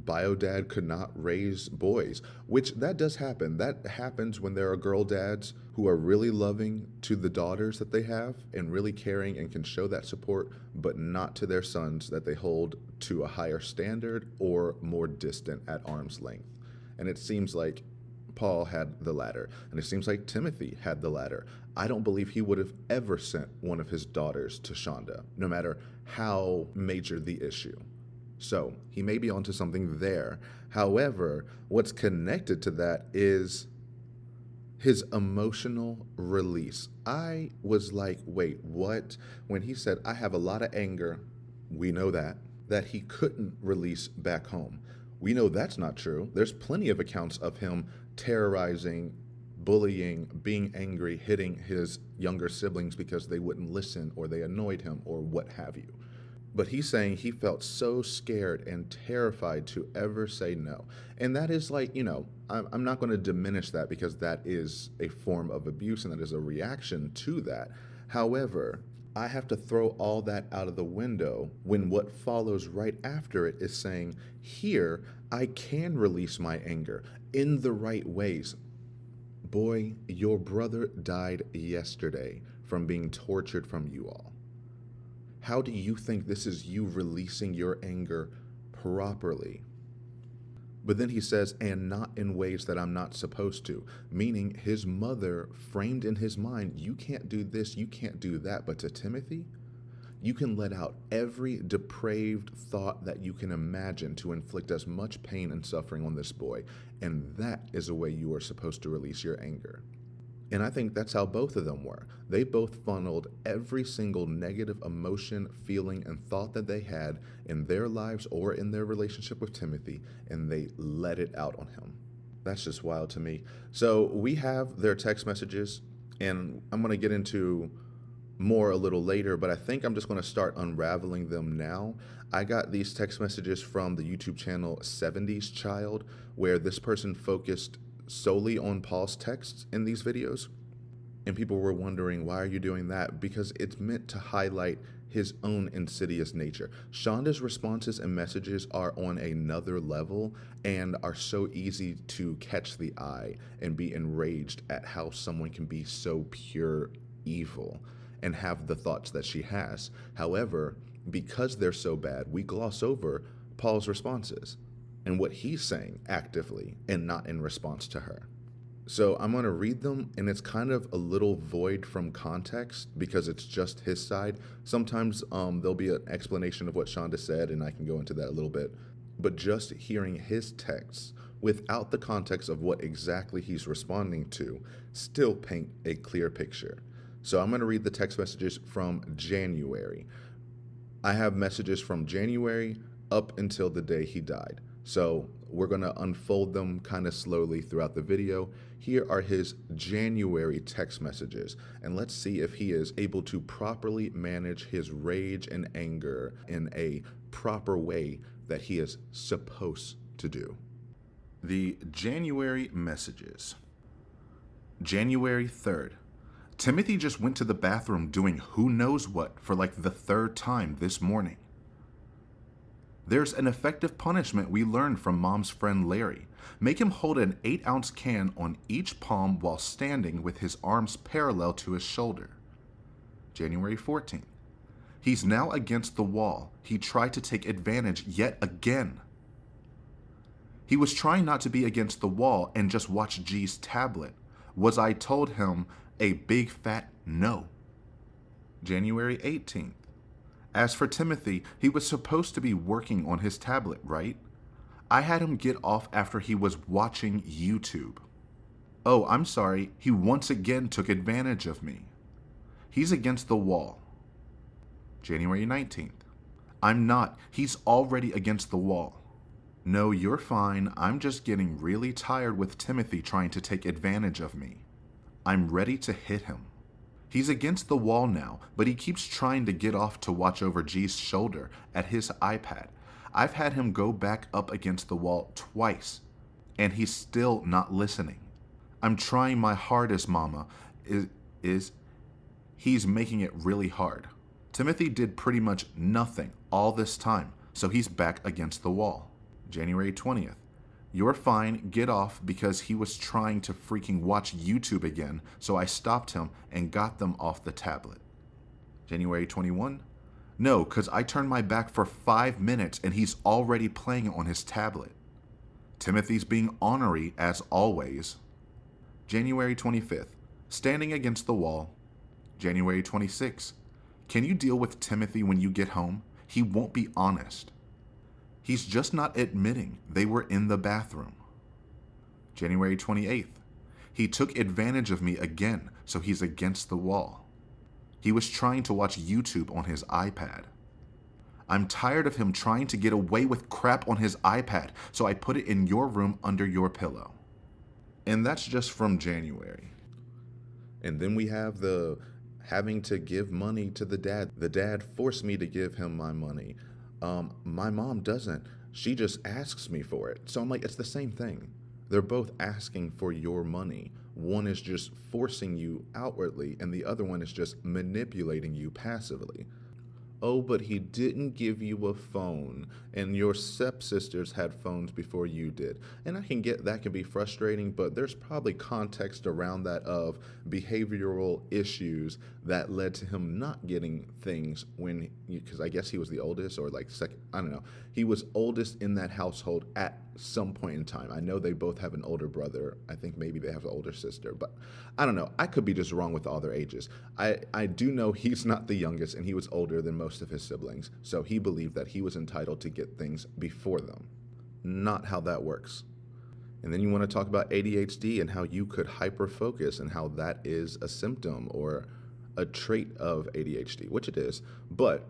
bio dad could not raise boys, which that does happen. That happens when there are girl dads who are really loving to the daughters that they have and really caring and can show that support, but not to their sons that they hold to a higher standard or more distant at arm's length. And it seems like Paul had the latter, and it seems like Timothy had the latter. I don't believe he would have ever sent one of his daughters to Shanda, no matter how major the issue. So he may be onto something there. However, what's connected to that is his emotional release. I was like, wait, what? When he said, I have a lot of anger, we know that he couldn't release back home. We know that's not true. There's plenty of accounts of him terrorizing, bullying, being angry, hitting his younger siblings because they wouldn't listen or they annoyed him or what have you. But he's saying he felt so scared and terrified to ever say no. And that is I'm not going to diminish that, because that is a form of abuse and that is a reaction to that. However, I have to throw all that out of the window when what follows right after it is saying, here, I can release my anger in the right ways. Boy, your brother died yesterday from being tortured from you all. How do you think this is you releasing your anger properly? But then he says, and not in ways that I'm not supposed to, meaning his mother framed in his mind, you can't do this, you can't do that. But to Timothy, you can let out every depraved thought that you can imagine to inflict as much pain and suffering on this boy. And that is a way you are supposed to release your anger. And I think that's how both of them were. They both funneled every single negative emotion, feeling, and thought that they had in their lives or in their relationship with Timothy, and they let it out on him. That's just wild to me. So we have their text messages, and I'm going to get into more a little later, but I think I'm just going to start unraveling them now. I got these text messages from the YouTube channel 70s Child, where this person focused solely on Paul's texts in these videos. And people were wondering, why are you doing that? Because it's meant to highlight his own insidious nature. Shanda's responses and messages are on another level and are so easy to catch the eye and be enraged at how someone can be so pure evil and have the thoughts that she has. However, because they're so bad, we gloss over Paul's responses and what he's saying actively and not in response to her. So I'm going to read them, and it's kind of a little void from context because it's just his side. Sometimes there'll be an explanation of what Shanda said, and I can go into that a little bit. But just hearing his texts without the context of what exactly he's responding to still paint a clear picture. So I'm going to read the text messages from January. I have messages from January up until the day he died. So we're going to unfold them kind of slowly throughout the video. Here are his January text messages, and let's see if he is able to properly manage his rage and anger in a proper way that he is supposed to do. The January messages. January 3rd. Timothy just went to the bathroom doing who knows what for like the third time this morning. There's an effective punishment we learned from Mom's friend Larry. Make him hold an 8-ounce can on each palm while standing with his arms parallel to his shoulder. January 14th. He's now against the wall. He tried to take advantage yet again. He was trying not to be against the wall and just watch G's tablet. Was I told him a big fat no. January 18th. As for Timothy, he was supposed to be working on his tablet, right? I had him get off after he was watching YouTube. Oh, I'm sorry, he once again took advantage of me. He's against the wall. January 19th. I'm not. He's already against the wall. No, you're fine. I'm just getting really tired with Timothy trying to take advantage of me. I'm ready to hit him. He's against the wall now, but he keeps trying to get off to watch over G's shoulder at his iPad. I've had him go back up against the wall twice, and he's still not listening. I'm trying my hardest, Mama. He's making it really hard. Timothy did pretty much nothing all this time, so he's back against the wall. January 20th. You're fine, get off, because he was trying to freaking watch YouTube again, so I stopped him and got them off the tablet. January 21. No, because I turned my back for 5 minutes and he's already playing on his tablet. Timothy's being ornery as always. January 25th. Standing against the wall. January 26th. Can you deal with Timothy when you get home? He won't be honest. He's just not admitting they were in the bathroom. January 28th. He took advantage of me again, so he's against the wall. He was trying to watch YouTube on his iPad. I'm tired of him trying to get away with crap on his iPad, so I put it in your room under your pillow. And that's just from January. And then we have the having to give money to the dad. The dad forced me to give him my money. My mom doesn't. She just asks me for it. So I'm like, it's the same thing. They're both asking for your money. One is just forcing you outwardly, and the other one is just manipulating you passively. oh, but he didn't give you a phone, and your stepsisters had phones before you did. And I can get that can be frustrating, but there's probably context around that of behavioral issues that led to him not getting things when, because I guess he was the oldest or like second, I don't know. He was oldest in that household at some point in time. I know they both have an older brother. I think maybe they have an older sister, but I don't know. I could be just wrong with all their ages. I do know he's not the youngest, and he was older than most of his siblings, so he believed that he was entitled to get things before them. Not how that works. And then you want to talk about ADHD and how you could hyperfocus and how that is a symptom or a trait of ADHD, which it is, but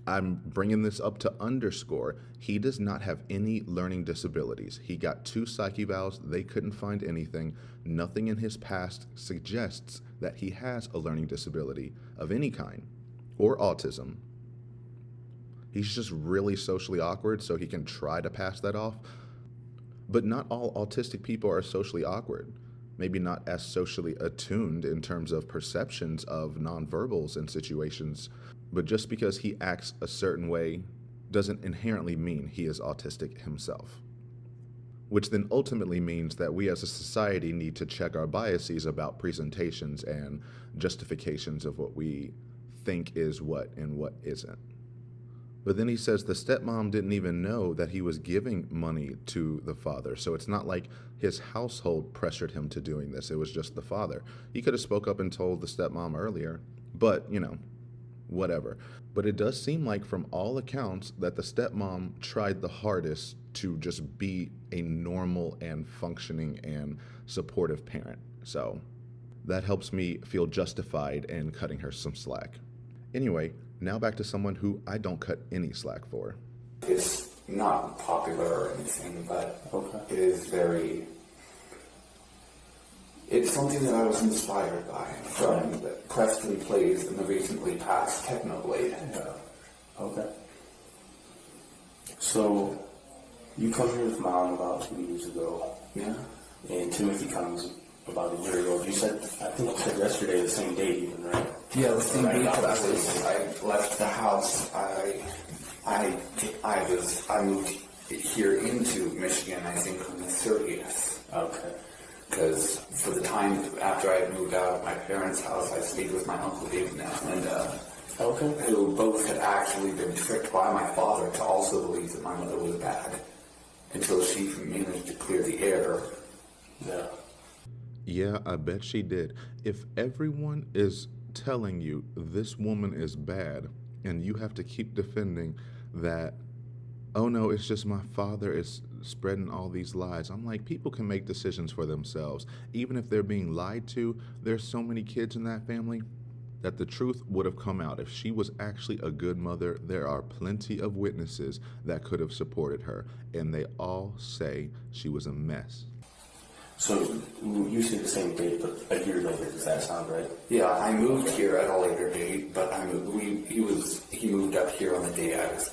I'm bringing this up to underscore, he does not have any learning disabilities. He got 2 psych evals, they couldn't find anything. Nothing in his past suggests that he has a learning disability of any kind or autism. He's just really socially awkward, so he can try to pass that off. But not all autistic people are socially awkward. Maybe not as socially attuned in terms of perceptions of nonverbals in situations, but just because he acts a certain way doesn't inherently mean he is autistic himself. Which then ultimately means that we as a society need to check our biases about presentations and justifications of what we think is what and what isn't. But then he says the stepmom didn't even know that he was giving money to the father. So it's not like his household pressured him to doing this. It was just the father. He could have spoke up and told the stepmom earlier, but, you know, whatever. But it does seem like from all accounts that the stepmom tried the hardest to just be a normal and functioning and supportive parent. So that helps me feel justified in cutting her some slack. Anyway, now back to someone who I don't cut any slack for. It's not popular or anything, but it is very... It's something that I was inspired by from Preston Plays in the recently passed Technoblade. Yeah. Okay. So, you come here with Mom about 2 years ago. Yeah. And Timothy comes about a year ago. You said, I think you said yesterday, the same date even, right? Yeah, the same date that I left the house. I moved here into Michigan, I think, on the 30th. Okay. Because for the time after I had moved out of my parents' house, I stayed with my Uncle David and who both had actually been tricked by my father to also believe that my mother was bad until she managed to clear the air. Yeah. Yeah, I bet she did. If everyone is telling you this woman is bad and you have to keep defending that, oh no, it's just my father is spreading all these lies. I'm like, people can make decisions for themselves. Even if they're being lied to, there's so many kids in that family that the truth would have come out. If she was actually a good mother, there are plenty of witnesses that could have supported her, and they all say she was a mess. So you say the same date, but a year later, does that sound right? Yeah, I moved here at a later date, but he moved up here on the day I was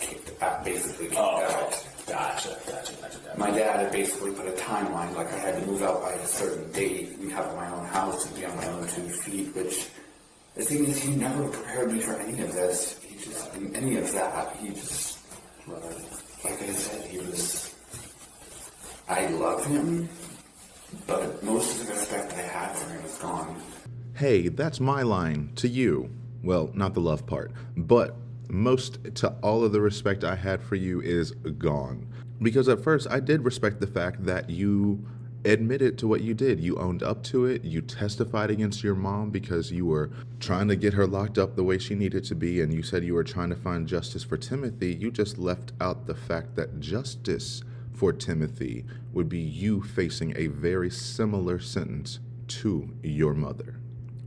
basically kicked out. Gotcha. My dad had basically put a timeline, like I had to move out by a certain date and have my own house and be on my own 2 feet, which the thing is, he never prepared me for any of this. Like I said, I love him, but most of the respect I had for him is gone. Hey, that's my line to you. Well, not the love part, but most to all of the respect I had for you is gone. Because at first I did respect the fact that you admitted to what you did. You owned up to it. You testified against your mom because you were trying to get her locked up the way she needed to be, and you said you were trying to find justice for Timothy. You just left out the fact that justice for Timothy would be you facing a very similar sentence to your mother.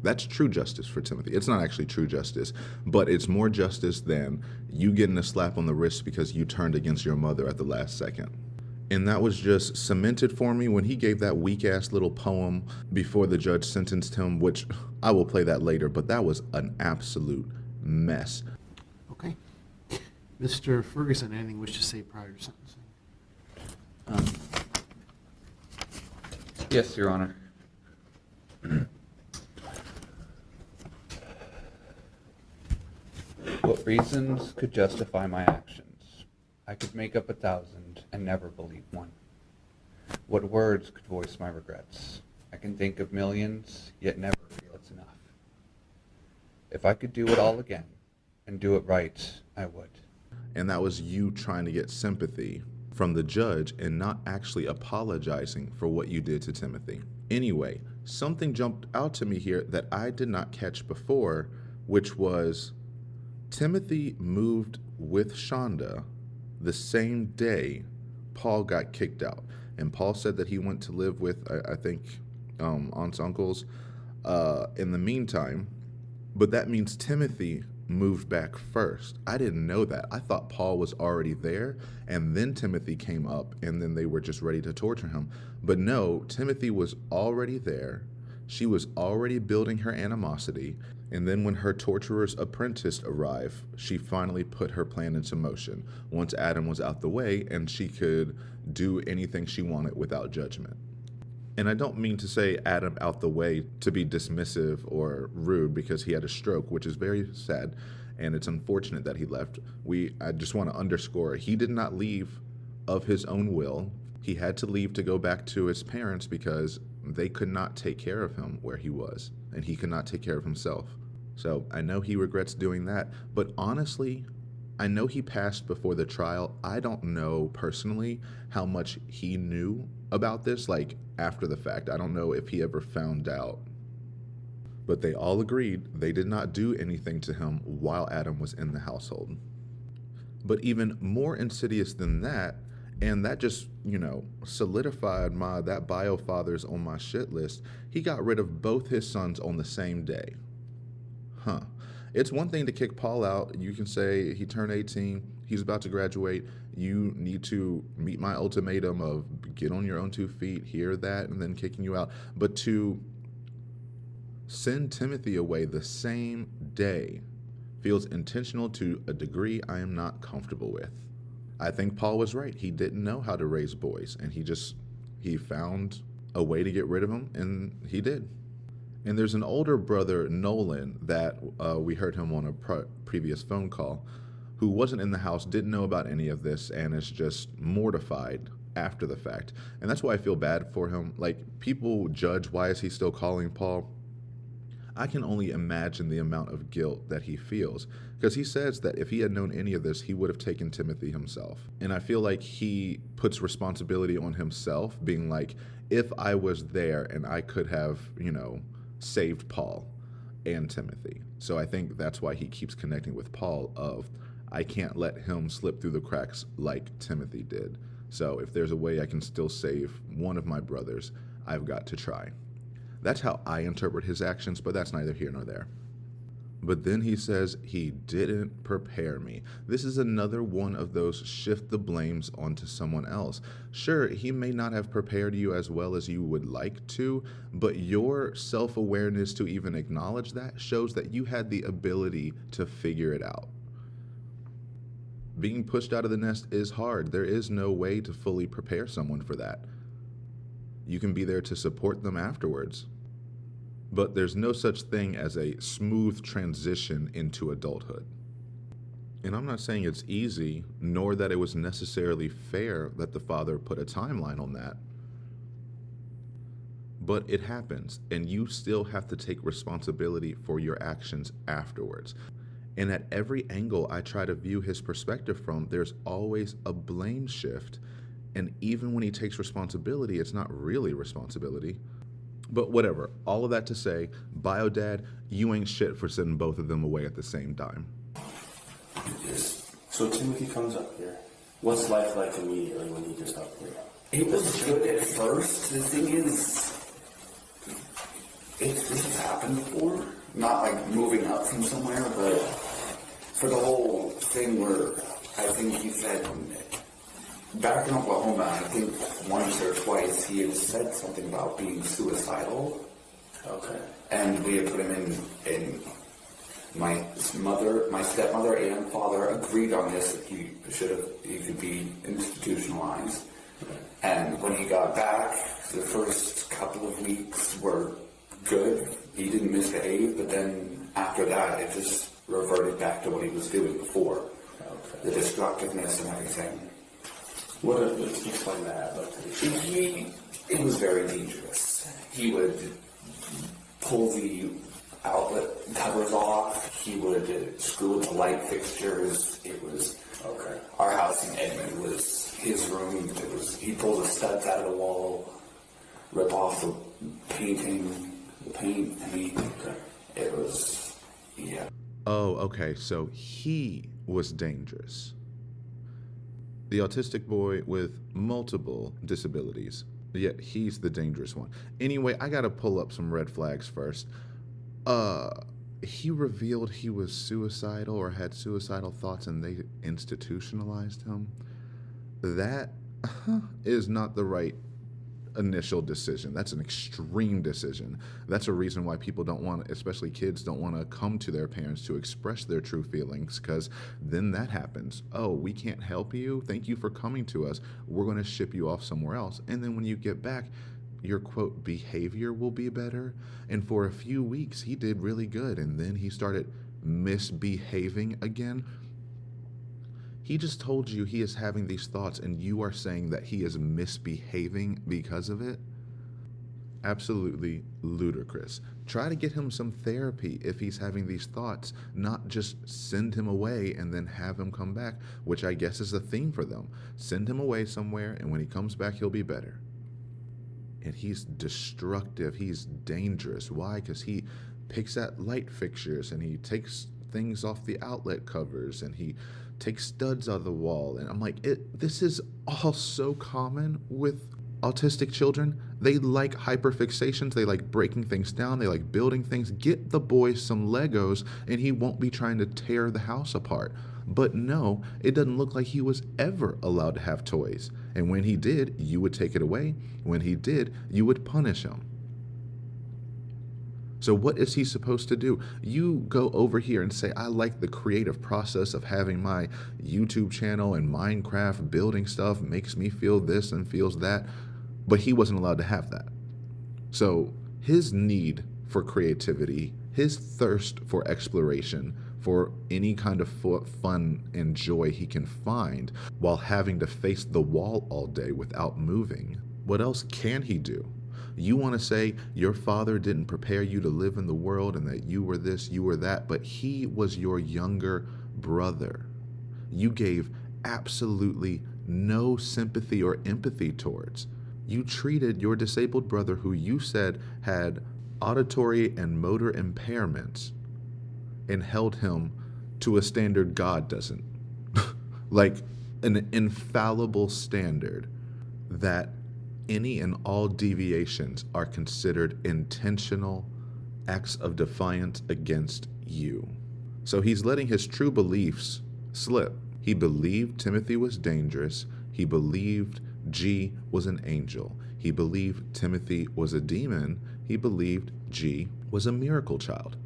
That's true justice for Timothy. It's not actually true justice, but it's more justice than you getting a slap on the wrist because you turned against your mother at the last second. And that was just cemented for me when he gave that weak-ass little poem before the judge sentenced him, which I will play that later, but that was an absolute mess. Okay. Mr. Ferguson, anything you wish to say prior to sentencing? Yes, Your Honor. Reasons could justify my actions. I could make up 1,000 and never believe one. What words could voice my regrets? I can think of millions, yet never feel it's enough. If I could do it all again and do it right, I would. And that was you trying to get sympathy from the judge and not actually apologizing for what you did to Timothy. Anyway, something jumped out to me here that I did not catch before, which was Timothy moved with Shanda the same day Paul got kicked out. And Paul said that he went to live with, I think, aunts, uncles in the meantime. But that means Timothy moved back first. I didn't know that. I thought Paul was already there, and then Timothy came up, and then they were just ready to torture him. But no, Timothy was already there. She was already building her animosity, and then when her torturer's apprentice arrived, she finally put her plan into motion once Adam was out the way and she could do anything she wanted without judgment. And I don't mean to say Adam out the way to be dismissive or rude, because he had a stroke, which is very sad, and it's unfortunate that he left. I just want to underscore, he did not leave of his own will. He had to leave to go back to his parents because they could not take care of him where he was, and he could not take care of himself. So I know he regrets doing that, but honestly, I know he passed before the trial. I don't know personally how much he knew about this, like after the fact. I don't know if he ever found out. But they all agreed they did not do anything to him while Adam was in the household. But even more insidious than that, and that just, solidified that bio father's on my shit list, he got rid of both his sons on the same day. It's one thing to kick Paul out. You can say he turned 18, he's about to graduate, you need to meet my ultimatum of get on your own 2 feet, hear that, and then kicking you out. But to send Timothy away the same day feels intentional to a degree I am not comfortable with. I think Paul was right. He didn't know how to raise boys, and he found a way to get rid of them, and he did. And there's an older brother, Nolan, that we heard him on a previous phone call, who wasn't in the house, didn't know about any of this, and is just mortified after the fact. And that's why I feel bad for him. Like, people judge, why is he still calling Paul? I can only imagine the amount of guilt that he feels, because he says that if he had known any of this, he would have taken Timothy himself. And I feel like he puts responsibility on himself, being like, if I was there and I could have, saved Paul and Timothy. So I think that's why he keeps connecting with Paul of, I can't let him slip through the cracks like Timothy did. So if there's a way I can still save one of my brothers, I've got to try. That's how I interpret his actions, but that's neither here nor there. But then he says he didn't prepare me. This is another one of those shift the blames onto someone else. Sure, he may not have prepared you as well as you would like to, but your self-awareness to even acknowledge that shows that you had the ability to figure it out. Being pushed out of the nest is hard. There is no way to fully prepare someone for that. You can be there to support them afterwards. But there's no such thing as a smooth transition into adulthood. And I'm not saying it's easy, nor that it was necessarily fair that the father put a timeline on that. But it happens, and you still have to take responsibility for your actions afterwards. And at every angle I try to view his perspective from, there's always a blame shift. And even when he takes responsibility, it's not really responsibility. But whatever, all of that to say, Bio Dad, you ain't shit for sending both of them away at the same time. Yes. So Timothy comes up here. What's life like immediately when he gets up here? It was good at first. The thing is, this has happened before. Not like moving up from somewhere, but for the whole thing where I think he said, back in Oklahoma, I think once or twice he had said something about being suicidal. Okay. And we had put him in my stepmother and father agreed on this, that he could be institutionalized. Okay. And when he got back, the first couple of weeks were good. He didn't misbehave, but then after that, it just reverted back to what he was doing before. The destructiveness and everything. Explain that. It was very dangerous. He would pull the outlet covers off. He would screw with the light fixtures. It was our house in Edmond was his room. He pulled the studs out of the wall, rip off the paint. It was Oh, okay. So he was dangerous. The autistic boy with multiple disabilities, yet he's the dangerous one. Anyway, I gotta pull up some red flags first. He revealed he was suicidal or had suicidal thoughts and they institutionalized him. That is not the right initial decision. That's an extreme decision. That's a reason why people don't want, especially kids, don't want to come to their parents to express their true feelings, because then that happens. Oh, we can't help you. Thank you for coming to us. We're going to ship you off somewhere else. And then when you get back, your quote behavior will be better. And for a few weeks, he did really good. And then he started misbehaving again. He just told you he is having these thoughts and you are saying that he is misbehaving because of it? Absolutely ludicrous. Try to get him some therapy if he's having these thoughts, not just send him away and then have him come back, which I guess is a theme for them. Send him away somewhere and when he comes back, he'll be better. And he's destructive. He's dangerous. Why? Because he picks at light fixtures and he takes things off the outlet covers and he takes studs out of the wall. And I'm like, this is all so common with autistic children. They like hyperfixations. They like breaking things down. They like building things. Get the boy some Legos and he won't be trying to tear the house apart. But no, it doesn't look like he was ever allowed to have toys. And when he did, you would take it away. When he did, you would punish him. So what is he supposed to do? You go over here and say, I like the creative process of having my YouTube channel and Minecraft building stuff makes me feel this and feels that. But he wasn't allowed to have that. So his need for creativity, his thirst for exploration, for any kind of fun and joy he can find while having to face the wall all day without moving, what else can he do? You want to say your father didn't prepare you to live in the world and that you were this, you were that, but he was your younger brother. You gave absolutely no sympathy or empathy towards. You treated your disabled brother, who you said had auditory and motor impairments, and held him to a standard God doesn't. Like an infallible standard that any and all deviations are considered intentional acts of defiance against you. So he's letting his true beliefs slip. He believed Timothy was dangerous. He believed G was an angel. He believed Timothy was a demon. He believed G was a miracle child.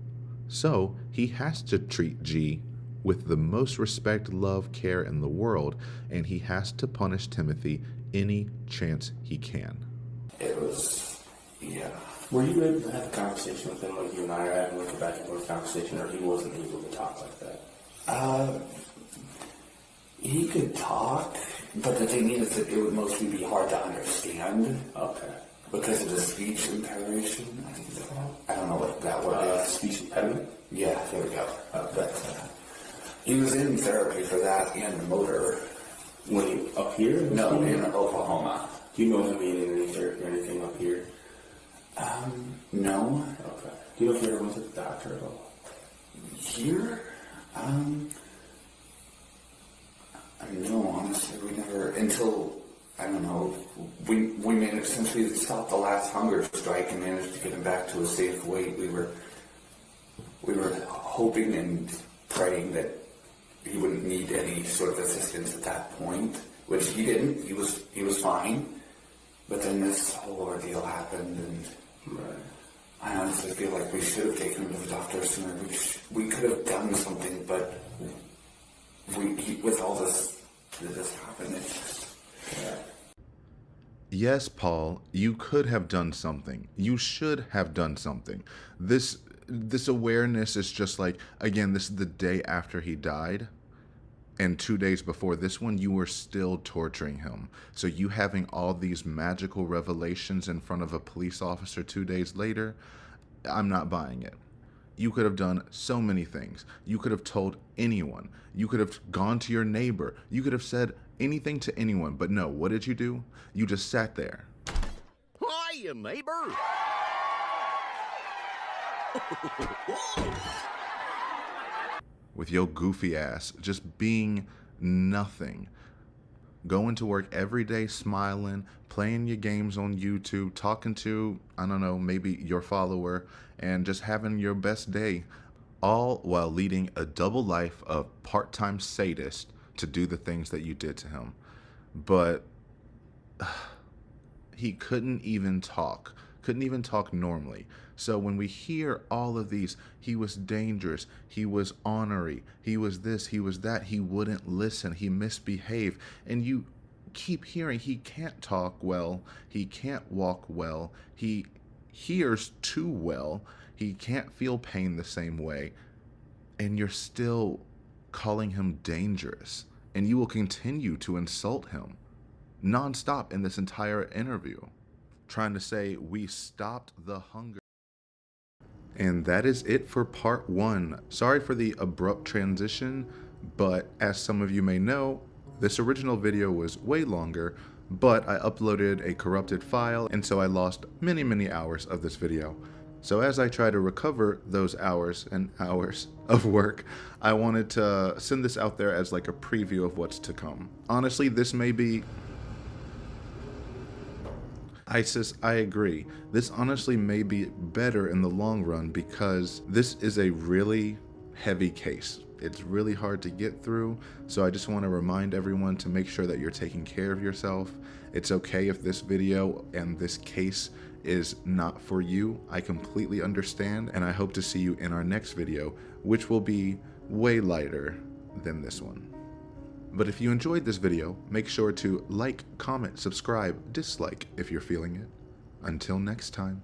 So he has to treat G with the most respect, love, care in the world, and he has to punish Timothy any chance he can. It was, Were you able to have a conversation with him like you and I are having, like a back and forth conversation, or he wasn't able to talk like that? He could talk, but the thing is that it would mostly be hard to understand. Okay. Because of the speech impairment. I don't know what that word is. Speech impediment? Yeah, there we go. But he was in therapy for that and the motor. When he up here? No, in Oklahoma. Do you know him being in any therapy or anything up here? No. Okay. Do you know if you ever went to the doctor at all? Here? No, honestly, we never, until, I don't know, we managed, since we stopped the last hunger strike and managed to get him back to a safe weight, we were hoping and praying that he wouldn't need any sort of assistance at that point, which he didn't. He was fine. But then this whole ordeal happened, and I honestly feel like we should have taken him to the doctor sooner. We could have done something, but with all this happened, Yes, Paul, you could have done something. You should have done something. This this awareness is just like, again, this is the day after he died. And 2 days before this one, you were still torturing him. So you having all these magical revelations in front of a police officer 2 days later, I'm not buying it. You could have done so many things. You could have told anyone. You could have gone to your neighbor. You could have said anything to anyone. But no, what did you do? You just sat there. Hiya, neighbor. With your goofy ass, just being nothing. Going to work every day smiling, playing your games on YouTube, talking to, I don't know, maybe your follower, and just having your best day, all while leading a double life of part-time sadist to do the things that you did to him. But he couldn't even talk normally. So when we hear all of these, he was dangerous, he was ornery, he was this, he was that, he wouldn't listen, he misbehaved, and you keep hearing he can't talk well, he can't walk well, he hears too well, he can't feel pain the same way, and you're still calling him dangerous, and you will continue to insult him nonstop in this entire interview, trying to say we stopped the hunger. And that is it for part 1. Sorry for the abrupt transition, but as some of you may know, this original video was way longer, but I uploaded a corrupted file, and so I lost many hours of this video. So as I try to recover those hours and hours of work, I wanted to send this out there as like a preview of what's to come. Honestly, this may be... ISIS, I agree. This honestly may be better in the long run because this is a really heavy case. It's really hard to get through, so I just want to remind everyone to make sure that you're taking care of yourself. It's okay if this video and this case is not for you. I completely understand, and I hope to see you in our next video, which will be way lighter than this one. But if you enjoyed this video, make sure to like, comment, subscribe, dislike if you're feeling it. Until next time.